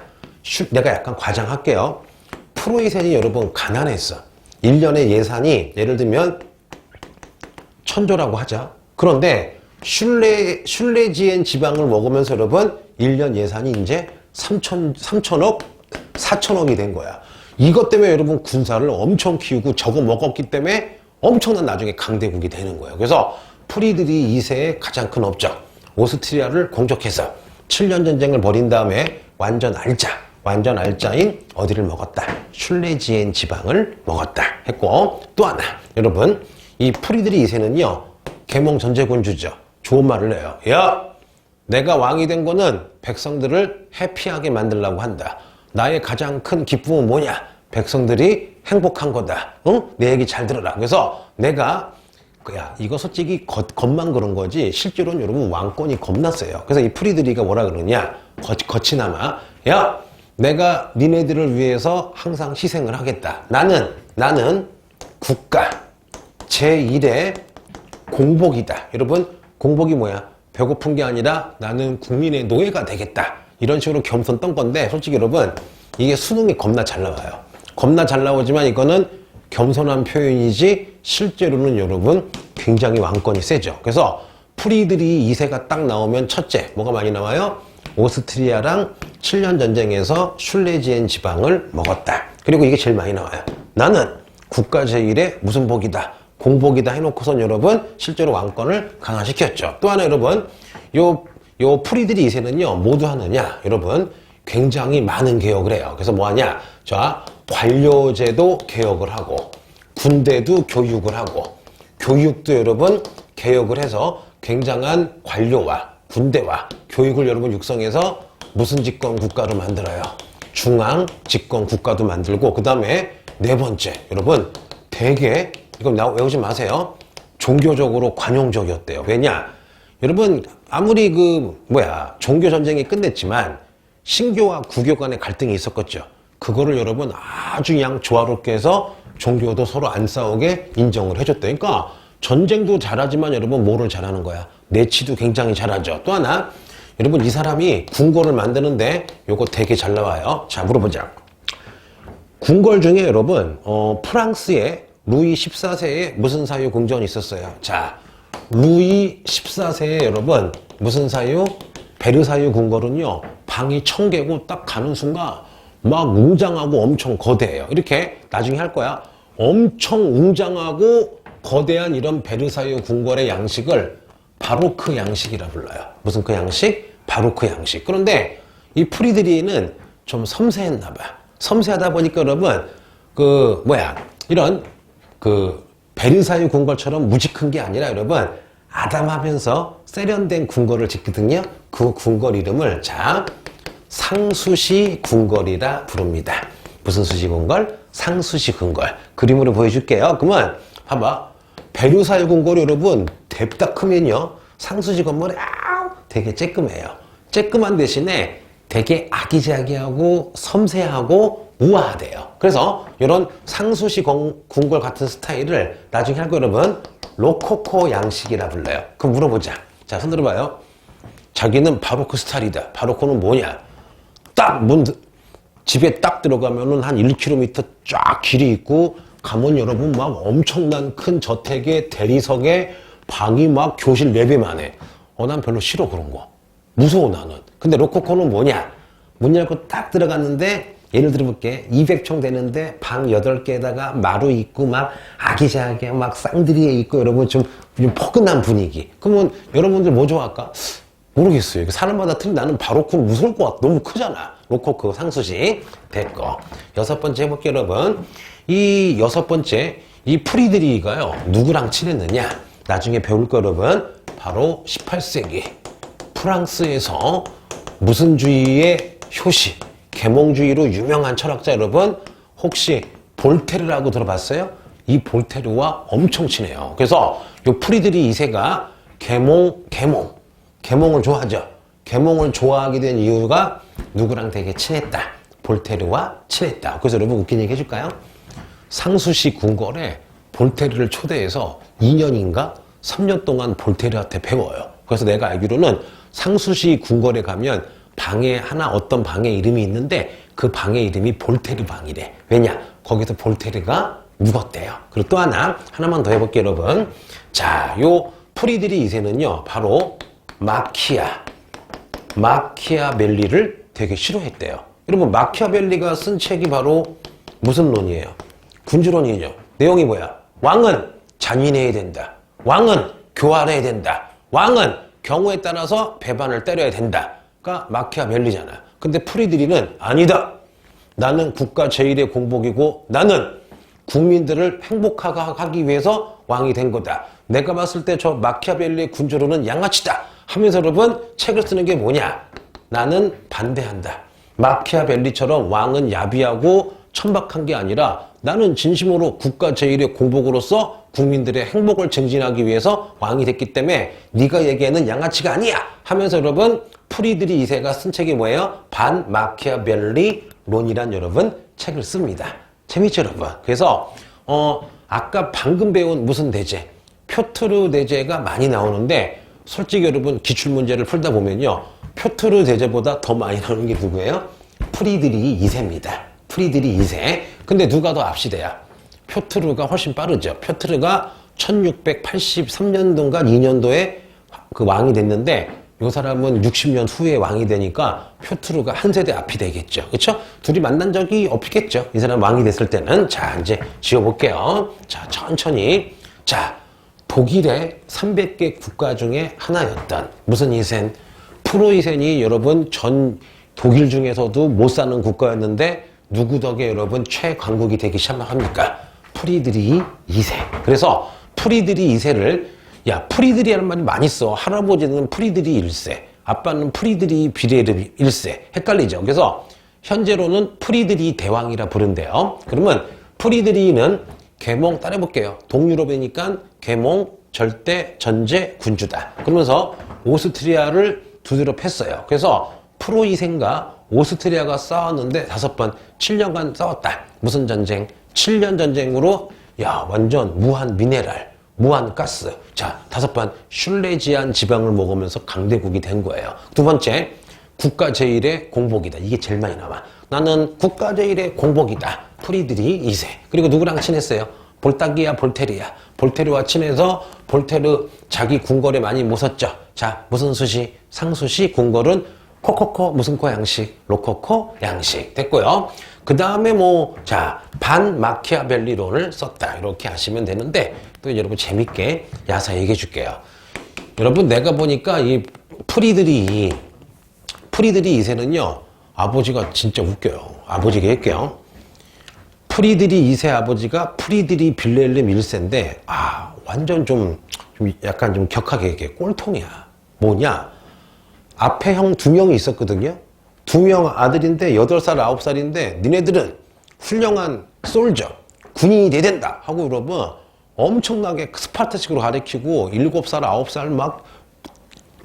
내가 약간 과장할게요. 프로이센이 여러분 가난했어. 1년의 예산이 예를 들면 1000조라고 하자. 그런데 슐레지엔 지방을 먹으면서 여러분 1년 예산이 이제 3천억, 4천억이 된 거야. 이것 때문에 여러분 군사를 엄청 키우고 저거 먹었기 때문에 엄청난 나중에 강대국이 되는 거예요. 그래서 프리드리히 2세의 가장 큰 업적 오스트리아를 공격해서 7년 전쟁을 벌인 다음에 완전 알짜인 어디를 먹었다. 슐레지엔 지방을 먹었다 했고, 또 하나 여러분, 이 프리드리 2세는요 계몽 전제군주죠. 좋은 말을 해요. 야, 내가 왕이 된 거는 백성들을 해피하게 만들려고 한다. 나의 가장 큰 기쁨은 뭐냐? 백성들이 행복한 거다. 응? 내 얘기 잘 들어라. 그래서 내가 이거 솔직히 겉만 그런 거지 실제로는 여러분 왕권이 겁나 세요. 그래서 이 프리드리가 뭐라 그러냐? 거치나마 야, 내가 니네들을 위해서 항상 희생을 하겠다. 나는 국가 제1의 공복이다. 여러분, 공복이 뭐야? 배고픈 게 아니라 나는 국민의 노예가 되겠다. 이런 식으로 겸손 떤 건데, 솔직히 여러분, 이게 수능이 겁나 잘 나와요. 겁나 잘 나오지만 이거는 겸손한 표현이지 실제로는 여러분 굉장히 왕권이 세죠. 그래서 프리드리 2세가 딱 나오면 첫째, 뭐가 많이 나와요? 오스트리아랑 7년 전쟁에서 슐레지엔 지방을 먹었다. 그리고 이게 제일 많이 나와요. 나는 국가 제1의 무슨 복이다. 공복이다 해놓고선 여러분 실제로 왕권을 강화시켰죠. 또 하나 여러분, 요 프리드리 2세는요 모두 하느냐? 여러분 굉장히 많은 개혁을 해요. 그래서 뭐 하냐? 자, 관료제도 개혁을 하고 군대도 교육을 하고 교육도 여러분 개혁을 해서 굉장한 관료와 군대와 교육을 여러분 육성해서 무슨 집권 국가로 만들어요? 중앙 집권 국가도 만들고, 그 다음에 네 번째 여러분 되게 이거 외우지 마세요. 종교적으로 관용적이었대요. 왜냐? 여러분 아무리 종교 전쟁이 끝냈지만 신교와 구교 간의 갈등이 있었겠죠. 그거를 여러분 아주 그냥 조화롭게 해서 종교도 서로 안 싸우게 인정을 해줬대. 그러니까 전쟁도 잘하지만 여러분 뭐를 잘하는 거야? 내치도 굉장히 잘하죠. 또 하나 여러분, 이 사람이 궁궐을 만드는데 요거 되게 잘 나와요. 자, 물어보자. 궁궐 중에 여러분 프랑스의 루이 14세에 무슨 사유 궁전이 있었어요? 자, 루이 14세에 여러분 무슨 사유? 베르사유 궁궐은요 방이 1000개고 딱 가는 순간 막 웅장하고 엄청 거대해요. 이렇게 나중에 할 거야. 엄청 웅장하고 거대한 이런 베르사유 궁궐의 양식을 바로크 양식이라 불러요. 무슨 그 양식? 바로크 양식. 그런데 이 프리드리히는 좀 섬세했나 봐. 섬세하다 보니까 여러분 이런 베르사유 궁궐처럼 무지 큰 게 아니라 여러분 아담하면서 세련된 궁궐을 짓거든요. 그 궁궐 이름을 상수시 궁궐이라 부릅니다. 무슨 수시 궁궐? 상수시 궁궐. 그림으로 보여줄게요. 그러면 봐봐. 베르사유 궁궐이 여러분 뎁다 크면요 상수시 궁궐이 되게 쬐끔해요. 쬐끔한 대신에 되게 아기자기하고 섬세하고 우아하대요. 그래서 이런 상수시 궁궐 같은 스타일을 나중에 할 거 여러분 로코코 양식이라 불러요. 그럼 물어보자. 자, 손 들어봐요. 자기는 바로크 스타일이다. 바로크는 뭐냐? 집에 딱 들어가면은 한 1km 쫙 길이 있고 가면 여러분 막 엄청난 큰 저택에 대리석에 방이 막 교실 4배만 해. 난 별로 싫어 그런 거. 무서워 나는. 근데 로코코는 뭐냐? 문 열고 딱 들어갔는데 예를 들어볼게. 200총 되는데 방 8개에다가 마루 있고 막 아기자기하게 막 쌍드리에 있고 여러분 좀 포근한 분위기. 그러면 여러분들 뭐 좋아할까? 모르겠어요. 사람마다 틀린. 나는 바로크는 무서울 것 같아. 너무 크잖아. 로코코 상수시 됐고. 6번째 해볼게요 여러분. 이 6번째 이 프리드리히가요 누구랑 친했느냐? 나중에 배울 거 여러분 바로 18세기 프랑스에서 무슨 주의의 효시 계몽주의로 유명한 철학자 여러분 혹시 볼테르라고 들어봤어요? 이 볼테르와 엄청 친해요. 그래서 이 프리드리히 2세가 계몽을 좋아하죠. 계몽을 좋아하게 된 이유가 누구랑 되게 친했다. 볼테르와 친했다. 그래서 여러분 웃긴 얘기 해줄까요? 상수시 궁궐에 볼테르를 초대해서 2년인가 3년 동안 볼테르한테 배워요. 그래서 내가 알기로는 상수시 궁궐에 가면 방에 어떤 방의 이름이 있는데 그 방의 이름이 볼테르 방이래. 왜냐? 거기서 볼테르가 묵었대요. 그리고 또 하나만 더 해볼게요 여러분. 자, 요 프리드리히 2세는요 바로 마키아벨리를 되게 싫어했대요. 여러분 마키아벨리가 쓴 책이 바로 무슨 논이에요? 군주론이죠. 내용이 뭐야? 왕은 잔인해야 된다. 왕은 교활해야 된다. 왕은 경우에 따라서 배반을 때려야 된다. 가 마키아벨리잖아. 근데 프리드리는 아니다. 나는 국가 제1의 공복이고 나는 국민들을 행복하게 하기 위해서 왕이 된 거다. 내가 봤을 때 저 마키아벨리의 군주로는 양아치다 하면서 여러분 책을 쓰는 게 뭐냐? 나는 반대한다. 마키아벨리처럼 왕은 야비하고 천박한 게 아니라 나는 진심으로 국가 제1의 공복으로서 국민들의 행복을 증진하기 위해서 왕이 됐기 때문에 네가 얘기하는 양아치가 아니야 하면서 여러분 프리드리 2세가 쓴 책이 뭐예요? 반 마키아벨리론이란 여러분 책을 씁니다. 재밌죠 여러분? 그래서 아까 방금 배운 무슨 대제 표트르 대제가 많이 나오는데 솔직히 여러분 기출문제를 풀다 보면요 표트르 대제보다 더 많이 나오는 게 누구예요? 프리드리 2세입니다. 프리드리 2세. 근데 누가 더 앞시대야? 표트르가 훨씬 빠르죠. 표트르가 1683년도인가 2년도에 그 왕이 됐는데 이 사람은 60년 후에 왕이 되니까 표트르가 한 세대 앞이 되겠죠. 그렇죠? 둘이 만난 적이 없겠죠. 이 사람 왕이 됐을 때는. 자, 이제 지어볼게요. 자, 천천히. 자, 독일의 300개 국가 중에 하나였던 무슨 이센? 프로이센이 여러분 전 독일 중에서도 못 사는 국가였는데 누구 덕에 여러분 최강국이 되기 시작합니까? 프리드리 2세. 그래서 프리드리 2세를 야 프리드리라는 말이 많이 써. 할아버지는 프리드리 1세, 아빠는 프리드리 비레르 1세. 헷갈리죠. 그래서 현재로는 프리드리 대왕이라 부른대요. 그러면 프리드리는 계몽 따라해볼게요. 동유럽이니까 계몽 절대 전제 군주다. 그러면서 오스트리아를 두드려 팼어요. 그래서 프로이센과 오스트리아가 싸웠는데 5번 7년간 싸웠다. 무슨 전쟁? 7년 전쟁으로 야 완전 무한 미네랄, 무한 가스. 자, 5번 슐레지안 지방을 먹으면서 강대국이 된 거예요. 두 번째, 국가 제1의 공복이다. 이게 제일 많이 나와. 나는 국가 제1의 공복이다. 프리드리 2세. 그리고 누구랑 친했어요? 볼타기아, 볼테리아. 볼테르와 친해서 볼테르 자기 궁궐에 많이 모셨죠. 자, 무슨 수시? 상수시 궁궐은 코코코 무슨 코 양식? 로코코 양식. 됐고요. 그 다음에 자, 반 마키아벨리론을 썼다. 이렇게 하시면 되는데 또 여러분 재밌게 야사 얘기해 줄게요. 여러분 내가 보니까 이 프리드리 2세는요 아버지가 진짜 웃겨요. 아버지 얘기할게요. 프리드리 2세 아버지가 프리드리 빌헬름 1세인데 완전 좀 약간 좀 격하게 얘기해. 꼴통이야. 뭐냐? 앞에 형 2명이 있었거든요. 2명 아들인데 8살, 9살인데 니네들은 훌륭한 솔저, 군인이 돼야 된다 하고 여러분 엄청나게 스파르타식으로 가르치고 7살, 9살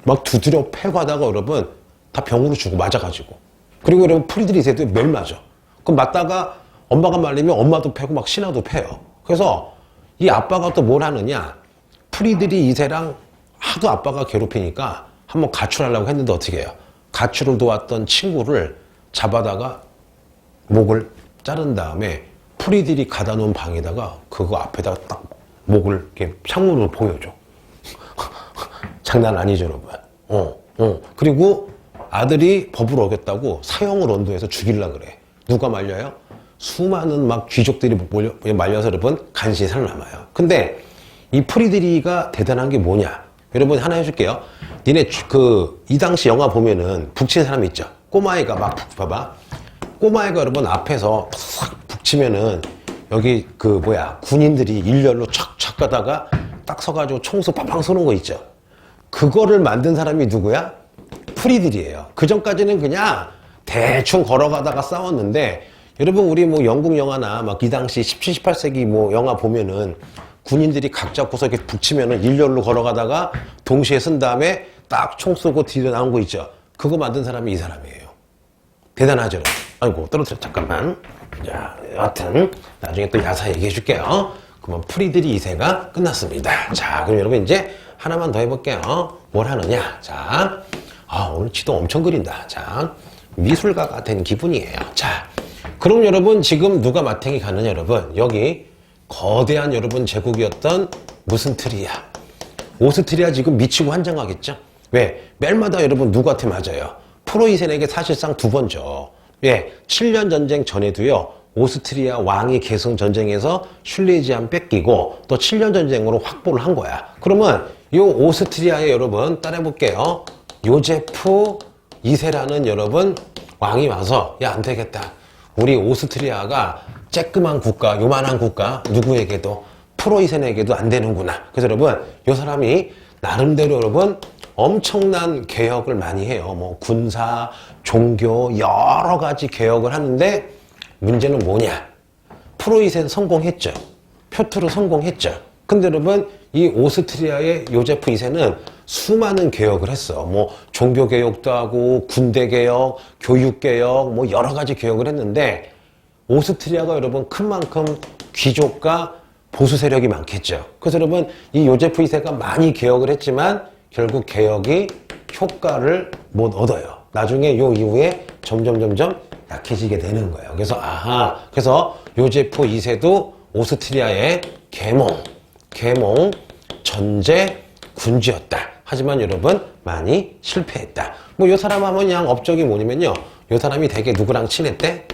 막 두드려 패고 하다가 여러분 다 병으로 죽고 맞아가지고. 그리고 여러분 프리드리 2세도 매일 맞아. 그럼 맞다가 엄마가 말리면 엄마도 패고 막 신하도 패요. 그래서 이 아빠가 또 뭘 하느냐? 프리드리 2세랑 하도 아빠가 괴롭히니까 한번 가출하려고 했는데 어떻게 해요? 가출을 도왔던 친구를 잡아다가 목을 자른 다음에 프리드리 가다 놓은 방에다가 그거 앞에다가 딱 목을 이렇게 창문으로 보여줘. 장난 아니죠, 여러분. 그리고 아들이 법을 어겼다고 사형을 언도해서 죽이려고 그래. 누가 말려요? 수많은 막 귀족들이 말려서 여러분 간신히 살아남아요. 근데 이 프리드리가 대단한 게 뭐냐? 여러분 하나 해줄게요. 니네 이 당시 영화 보면은 북친 사람 있죠? 꼬마애가 막 봐봐. 꼬마애가 여러분 앞에서 싹 북치면은 여기 군인들이 일렬로 촥촥 가다가 딱 서가지고 총수 빵빵 쏘는 거 있죠? 그거를 만든 사람이 누구야? 프리드리예요. 그 전까지는 그냥 대충 걸어가다가 싸웠는데 여러분 우리 영국 영화나 막 이 당시 17, 18세기 영화 보면은 군인들이 각 잡고서 이렇게 붙이면은 일렬로 걸어가다가 동시에 쓴 다음에 딱 총 쏘고 뒤로 나온 거 있죠. 그거 만든 사람이 이 사람이에요. 대단하죠. 아이고 떨어뜨려 잠깐만. 자, 여하튼 나중에 또 야사 얘기해 줄게요. 그러면 프리드리 2세가 끝났습니다. 자, 그럼 여러분 이제 하나만 더 해볼게요. 뭘 하느냐? 자, 오늘 지도 엄청 그린다. 자, 미술가가 된 기분이에요. 자, 그럼 여러분 지금 누가 마탱이 가느냐 여러분? 여기 거대한 여러분 제국이었던 무슨 트리아? 오스트리아 지금 미치고 환장하겠죠? 왜? 매일마다 여러분 누구한테 맞아요? 프로이센에게 사실상 2번 져. 왜? 7년 전쟁 전에도요. 오스트리아 왕위 계승 전쟁에서 슐레지안 뺏기고 또 7년 전쟁으로 확보를 한 거야. 그러면 이 오스트리아에 여러분 따라해볼게요. 요제프 2세라는 여러분 왕이 와서 야, 안 되겠다. 우리 오스트리아가 쬐끄만 국가, 요만한 국가 누구에게도 프로이센에게도 안 되는구나. 그래서 여러분 이 사람이 나름대로 여러분 엄청난 개혁을 많이 해요. 뭐 군사, 종교 여러 가지 개혁을 하는데 문제는 뭐냐? 프로이센 성공했죠. 표트르 성공했죠. 근데 여러분 이 오스트리아의 요제프 2세는 수많은 개혁을 했어. 뭐 종교 개혁도 하고 군대 개혁, 교육 개혁, 뭐 여러 가지 개혁을 했는데 오스트리아가 여러분 큰 만큼 귀족과 보수 세력이 많겠죠. 그래서 여러분 이 요제프 2세가 많이 개혁을 했지만 결국 개혁이 효과를 못 얻어요. 나중에 요 이후에 점점 약해지게 되는 거예요. 그래서 그래서 요제프 2세도 오스트리아의 계몽 전제 군주였다. 하지만 여러분 많이 실패했다. 뭐 요 사람 하면 그냥 업적이 뭐냐면요. 요 사람이 되게 누구랑 친했대?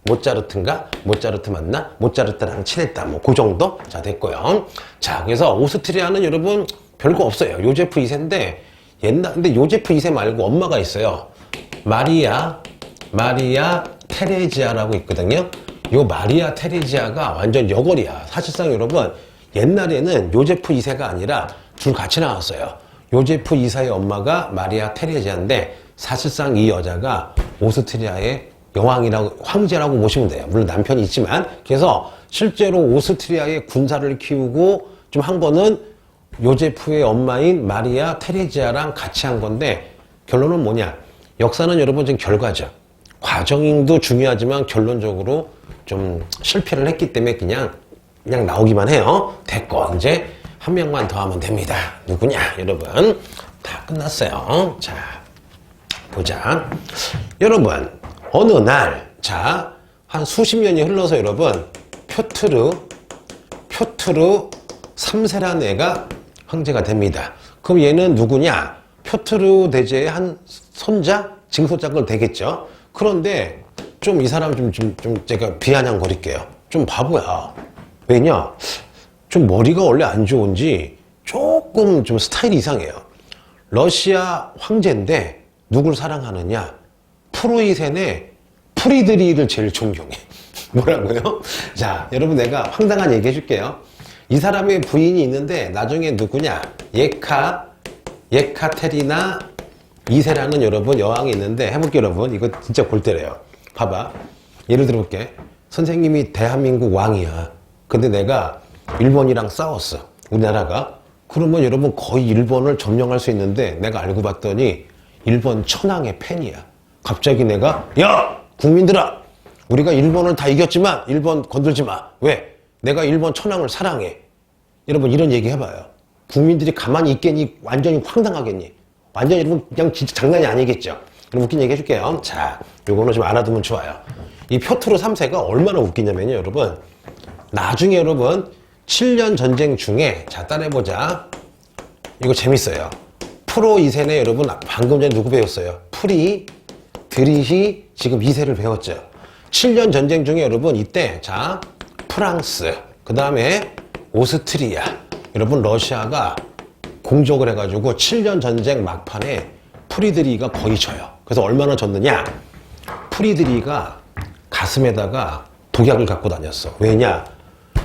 모차르트인가? 모차르트 맞나? 모차르트랑 친했다. 뭐 그 정도? 자, 됐고요. 자, 그래서 오스트리아는 여러분 별거 없어요. 요제프 2세인데 근데 요제프 2세 말고 엄마가 있어요. 마리아 테레지아라고 있거든요. 요 마리아 테레지아가 완전 여걸이야. 사실상 여러분 옛날에는 요제프 2세가 아니라 둘 같이 나왔어요. 요제프 2세의 엄마가 마리아 테레지아인데 사실상 이 여자가 오스트리아의 황제라고 보시면 돼요. 물론 남편이 있지만. 그래서 실제로 오스트리아의 군사를 키우고 좀 한 거는 요제프의 엄마인 마리아 테레지아랑 같이 한 건데 결론은 뭐냐? 역사는 여러분 지금 결과죠. 과정도 중요하지만 결론적으로 좀 실패를 했기 때문에 그냥 나오기만 해요. 됐고 이제 한 명만 더 하면 됩니다. 누구냐? 여러분 다 끝났어요. 자, 보자. 여러분 어느 날 한 수십 년이 흘러서 여러분 표트르 3세라는 애가 황제가 됩니다. 그럼 얘는 누구냐? 표트르 대제의 한 손자? 증손자가 되겠죠. 그런데 좀 이 사람 좀 제가 비아냥거릴게요. 좀 바보야. 왜냐? 좀 머리가 원래 안 좋은지 조금 좀 스타일이 이상해요. 러시아 황제인데 누굴 사랑하느냐? 프로이센의 프리드리히를 제일 존경해. 뭐라고요? 자, 여러분 내가 황당한 얘기 해줄게요. 이 사람의 부인이 있는데 나중에 누구냐? 예카테리나 2세라는 여러분 여왕이 있는데 해볼게요. 여러분 이거 진짜 골 때려요. 봐봐. 예를 들어볼게. 선생님이 대한민국 왕이야. 근데 내가 일본이랑 싸웠어. 우리나라가. 그러면 여러분 거의 일본을 점령할 수 있는데 내가 알고 봤더니 일본 천황의 팬이야. 갑자기 내가 야! 국민들아! 우리가 일본을 다 이겼지만 일본 건들지 마. 왜? 내가 일본 천황을 사랑해. 여러분 이런 얘기 해봐요. 국민들이 가만히 있겠니? 완전히 황당하겠니? 완전히 여러분 그냥 진짜 장난이 아니겠죠? 그럼 웃긴 얘기 해줄게요. 자, 요거는 좀 알아두면 좋아요. 이 표트르 3세가 얼마나 웃기냐면요, 여러분. 나중에 여러분 7년 전쟁 중에 자 따라해보자. 이거 재밌어요. 프로이센에 여러분 방금 전에 누구 배웠어요? 프리드리히 지금 2세를 배웠죠. 7년 전쟁 중에 여러분 이때 자 프랑스 그 다음에 오스트리아 여러분 러시아가 공격을 해가지고 7년 전쟁 막판에 프리드리히가 거의 져요. 그래서 얼마나 졌느냐? 프리드리히가 가슴에다가 독약을 갖고 다녔어. 왜냐?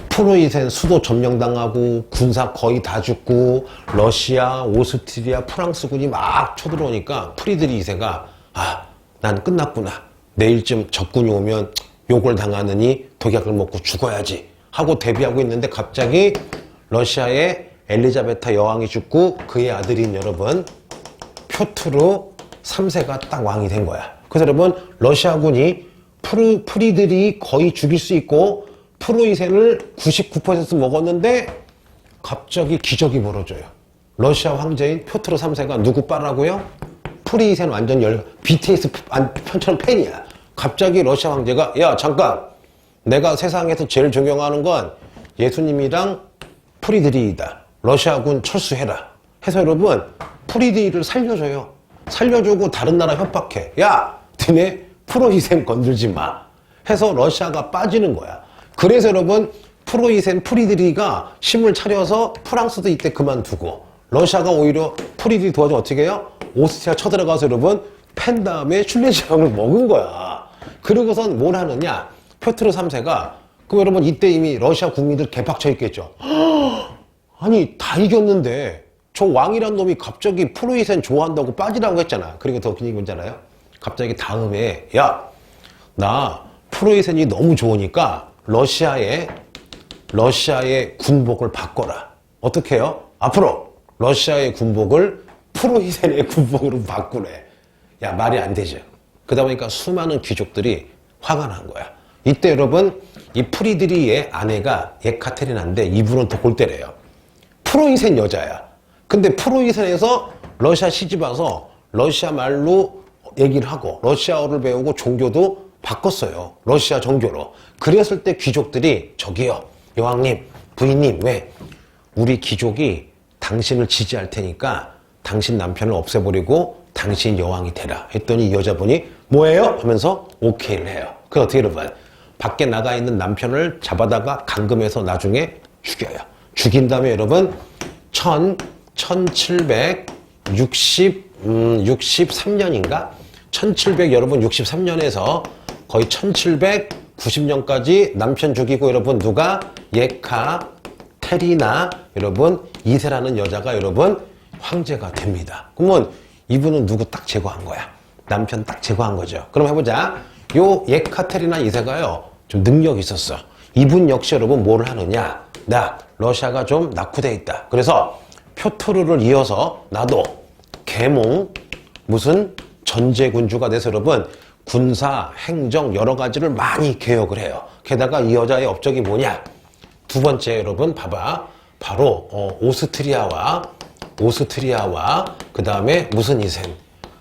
프로이센 수도 점령당하고 군사 거의 다 죽고 러시아, 오스트리아, 프랑스군이 막 쳐들어오니까 프리드리히 2세가 난 끝났구나. 내일쯤 적군이 오면 욕을 당하느니 독약을 먹고 죽어야지 하고 대비하고 있는데 갑자기 러시아의 엘리자베타 여왕이 죽고 그의 아들인 여러분 표트르 3세가 딱 왕이 된 거야. 그래서 여러분 러시아군이 프리드리히 거의 죽일 수 있고 프로이센을 99% 먹었는데 갑자기 기적이 벌어져요. 러시아 황제인 표트르 3세가 누구 빠라고요? 프리이센 완전 BTS 편처럼 팬이야. 갑자기 러시아 황제가 야 잠깐 내가 세상에서 제일 존경하는 건 예수님이랑 프리드리히다. 러시아군 철수해라. 해서 여러분 프리드리히를 살려줘요. 살려주고 다른 나라 협박해. 야 니네 프로이센 건들지 마. 해서 러시아가 빠지는 거야. 그래서 여러분 프로이센 프리드리히가 힘을 차려서 프랑스도 이때 그만두고 러시아가 오히려 프리드리히 도와주면 어떻게 해요? 오스트리아 쳐들어가서 여러분 팬 다음에 슐레 지방을 먹은 거야. 그러고선 뭘 하느냐? 표트르 3세가 그럼 여러분 이때 이미 러시아 국민들 개박쳐 있겠죠. 아니 다 이겼는데 저 왕이란 놈이 갑자기 프로이센 좋아한다고 빠지라고 했잖아. 그리고 더 긴 얘기 뭔지 알아요? 갑자기 다음에 야 나 프로이센이 너무 좋으니까 러시아의 군복을 바꿔라. 어떻게 해요? 앞으로 러시아의 군복을 프로이센의 군복으로 바꾸래. 야 말이 안 되죠. 그러다 보니까 수많은 귀족들이 화가 난 거야. 이때 여러분 이 프리드리히의 아내가 예카테리나인데 이분은 더 골 때려요. 프로이센 여자야. 근데 프로이센에서 러시아 시집 와서 러시아 말로 얘기를 하고 러시아어를 배우고 종교도 바꿨어요. 러시아 정교로. 그랬을 때 귀족들이 저기요 여왕님 부인님 왜 우리 귀족이 당신을 지지할 테니까 당신 남편을 없애버리고 당신 여왕이 되라 했더니 이 여자분이 뭐예요? 하면서 오케이를 해요. 그 어떻게 여러분 밖에 나가 있는 남편을 잡아다가 감금해서 나중에 죽여요. 죽인 다음에 여러분 1763년인가? 1700 여러분 63년에서 거의 1790년까지 남편 죽이고 여러분 누가 예카테리나 여러분 2세라는 여자가 여러분 황제가 됩니다. 그러면 이분은 누구 딱 제거한 거야? 남편 딱 제거한 거죠. 그럼 해보자. 요 예카테리나 2세가요 좀 능력이 있었어. 이분 역시 여러분 뭘 하느냐? 나 러시아가 좀 낙후돼 있다. 그래서 표트르를 이어서 나도 계몽 무슨 전제군주가 돼서 여러분 군사, 행정 여러 가지를 많이 개혁을 해요. 게다가 이 여자의 업적이 뭐냐? 두 번째 여러분 봐봐. 바로 오스트리아와 그 다음에 무슨 이센?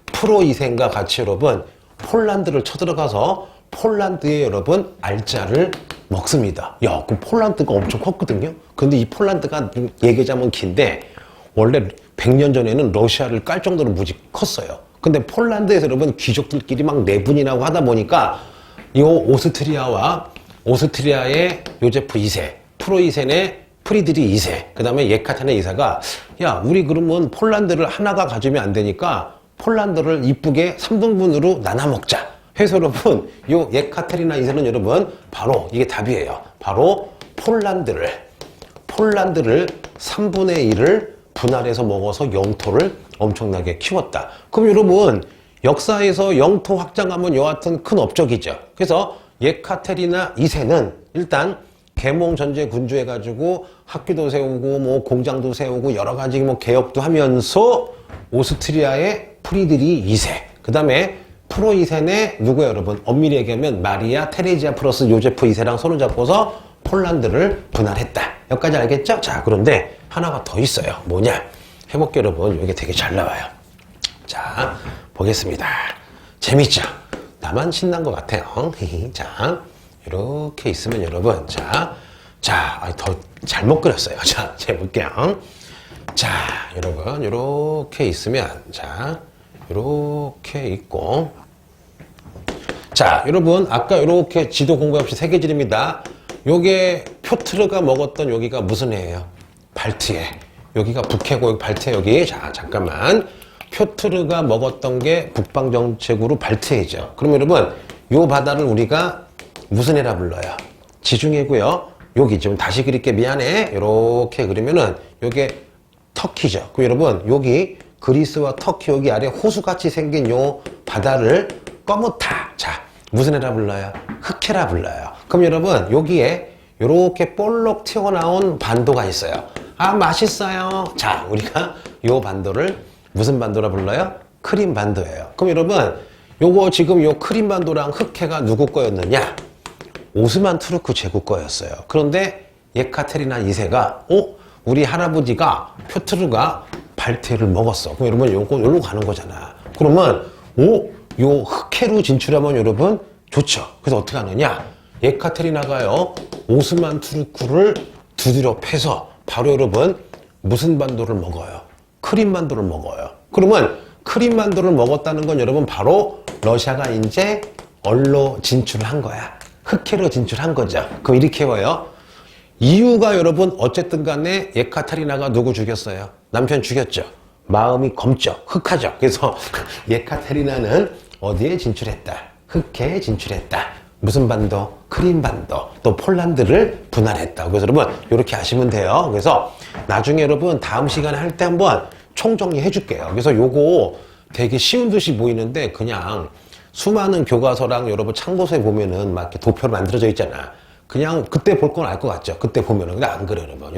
프로이센과 같이 여러분 폴란드를 쳐들어가서 폴란드에 여러분 알짜를 먹습니다. 야, 그 폴란드가 엄청 컸거든요. 근데 이 폴란드가 얘기하자면 긴데 원래 100년 전에는 러시아를 깔 정도로 무지 컸어요. 근데 폴란드에서 여러분 귀족들끼리 막 내분이라고 하다 보니까 이 오스트리아의 요제프 2세, 프로이센의 프리드리 2세, 그 다음에 예카테리나 2세가 야, 우리 그러면 폴란드를 하나가 가지면 안 되니까 폴란드를 이쁘게 3등분으로 나눠 먹자. 해서 여러분 요 예카테리나 2세는 여러분 바로 이게 답이에요. 바로 폴란드를 3분의 1을 분할해서 먹어서 영토를 엄청나게 키웠다. 그럼 여러분 역사에서 영토 확장하면 여하튼 큰 업적이죠. 그래서 예카테리나 2세는 일단 계몽 전제 군주 해가지고 학교도 세우고 뭐 공장도 세우고 여러 가지 뭐 개혁도 하면서 오스트리아의 프리드리 2세, 그 다음에 프로이센의 누구예요 여러분? 엄밀히 얘기하면 마리아 테레지아 플러스 요제프 2세랑 손을 잡고서 폴란드를 분할했다. 여기까지 알겠죠? 자, 그런데 하나가 더 있어요. 뭐냐? 해볼게요 여러분. 이게 되게 잘 나와요. 자, 보겠습니다. 재밌죠? 나만 신난 것 같아요. 자, 이렇게 있으면 여러분 자, 더 잘못 그렸어요. 자, 제가 볼게요. 자, 여러분 이렇게 있으면 자, 이렇게 있고 자, 여러분 아까 이렇게 지도 공부 없이 세계지입니다. 요게 표트르가 먹었던 여기가 무슨 해예요? 발트해. 여기가 북해고 여기 발트해 여기. 자, 잠깐만. 표트르가 먹었던 게 북방 정책으로 발트해죠. 그럼 여러분 요 바다를 우리가 무슨 해라 불러요? 지중해고요. 여기 좀 다시 그릴게 미안해. 이렇게 그리면은 요게 터키죠. 그럼 여러분 여기 그리스와 터키 여기 아래 호수같이 생긴 요 바다를 꺼무타. 자, 무슨 해라 불러요? 흑해라 불러요. 그럼 여러분 여기에 요렇게 볼록 튀어나온 반도가 있어요. 아, 맛있어요. 자, 우리가 요 반도를 무슨 반도라 불러요? 크림 반도예요. 그럼 여러분 요거 지금 요 크림 반도랑 흑해가 누구 거였느냐? 오스만 투르크 제국 거였어요. 그런데 예카테리나 2세가 우리 할아버지가 표트르가 발트해를 먹었어. 그럼 여러분 요거 여기로 가는 거잖아. 그러면 요 흑해로 진출하면 여러분 좋죠. 그래서 어떻게 하느냐? 예카테리나가요 오스만 투르크를 두드려 패서 바로 여러분 무슨 반도를 먹어요? 크림 반도를 먹어요. 그러면 크림 반도를 먹었다는 건 여러분 바로 러시아가 이제 얼로 진출한 거야. 흑해로 진출한 거죠. 그럼 이렇게 해요. 이유가 여러분 어쨌든 간에 예카테리나가 누구 죽였어요? 남편 죽였죠. 마음이 검죠. 흑하죠. 그래서 예카테리나는 어디에 진출했다? 흑해에 진출했다. 무슨 반도? 크림 반도. 또 폴란드를 분할했다. 그래서 여러분 이렇게 아시면 돼요. 그래서 나중에 여러분 다음 시간에 할 때 한번 총정리해 줄게요. 그래서 요거 되게 쉬운 듯이 보이는데 그냥 수많은 교과서랑 여러분 참고서에 보면은 막 이렇게 도표로 만들어져 있잖아. 그냥 그때 볼 건 알 것 같죠. 그때 보면은. 근데 안 그래요, 여러분.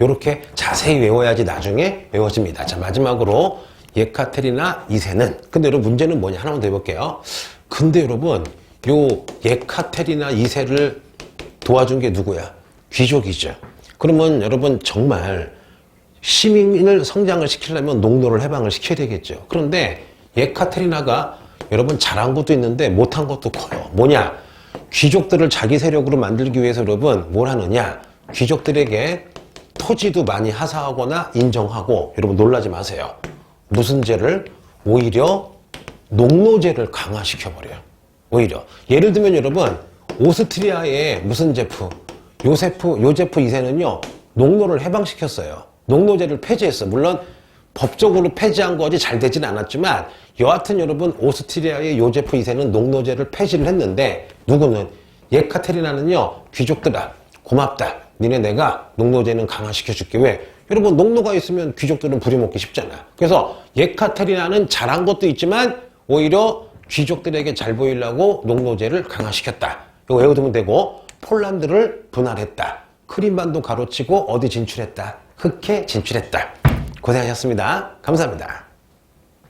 요렇게 자세히 외워야지 나중에 외워집니다. 자, 마지막으로 예카테리나 2세는, 근데 여러분 문제는 뭐냐? 하나만 더 해볼게요. 근데 여러분, 요 예카테리나 2세를 도와준 게 누구야? 귀족이죠. 그러면 여러분 정말 시민을 성장을 시키려면 농노를 해방을 시켜야 되겠죠. 그런데 예카테리나가 여러분 잘한 것도 있는데 못한 것도 커요. 뭐냐? 귀족들을 자기 세력으로 만들기 위해서 여러분 뭘 하느냐? 귀족들에게 토지도 많이 하사하거나 인정하고, 여러분 놀라지 마세요. 무슨 죄를? 오히려 농노제를 강화시켜버려요. 오히려. 예를 들면 여러분, 오스트리아의 무슨 제프? 요제프 2세는요, 농노를 해방시켰어요. 농노제를 폐지했어. 물론 법적으로 폐지한 거지 잘 되진 않았지만, 여하튼 여러분 오스트리아의 요제프 2세는 농노제를 폐지를 했는데, 누구는? 예카테리나는요, 귀족들아 고맙다. 니네 내가 농노제는 강화시켜줄게. 왜? 여러분 농노가 있으면 귀족들은 부려먹기 쉽잖아. 그래서 예카테리나는 잘한 것도 있지만 오히려 귀족들에게 잘 보이려고 농노제를 강화시켰다. 이거 외워두면 되고, 폴란드를 분할했다. 크림반도 가로치고 어디 진출했다? 흑해 진출했다. 고생하셨습니다. 감사합니다.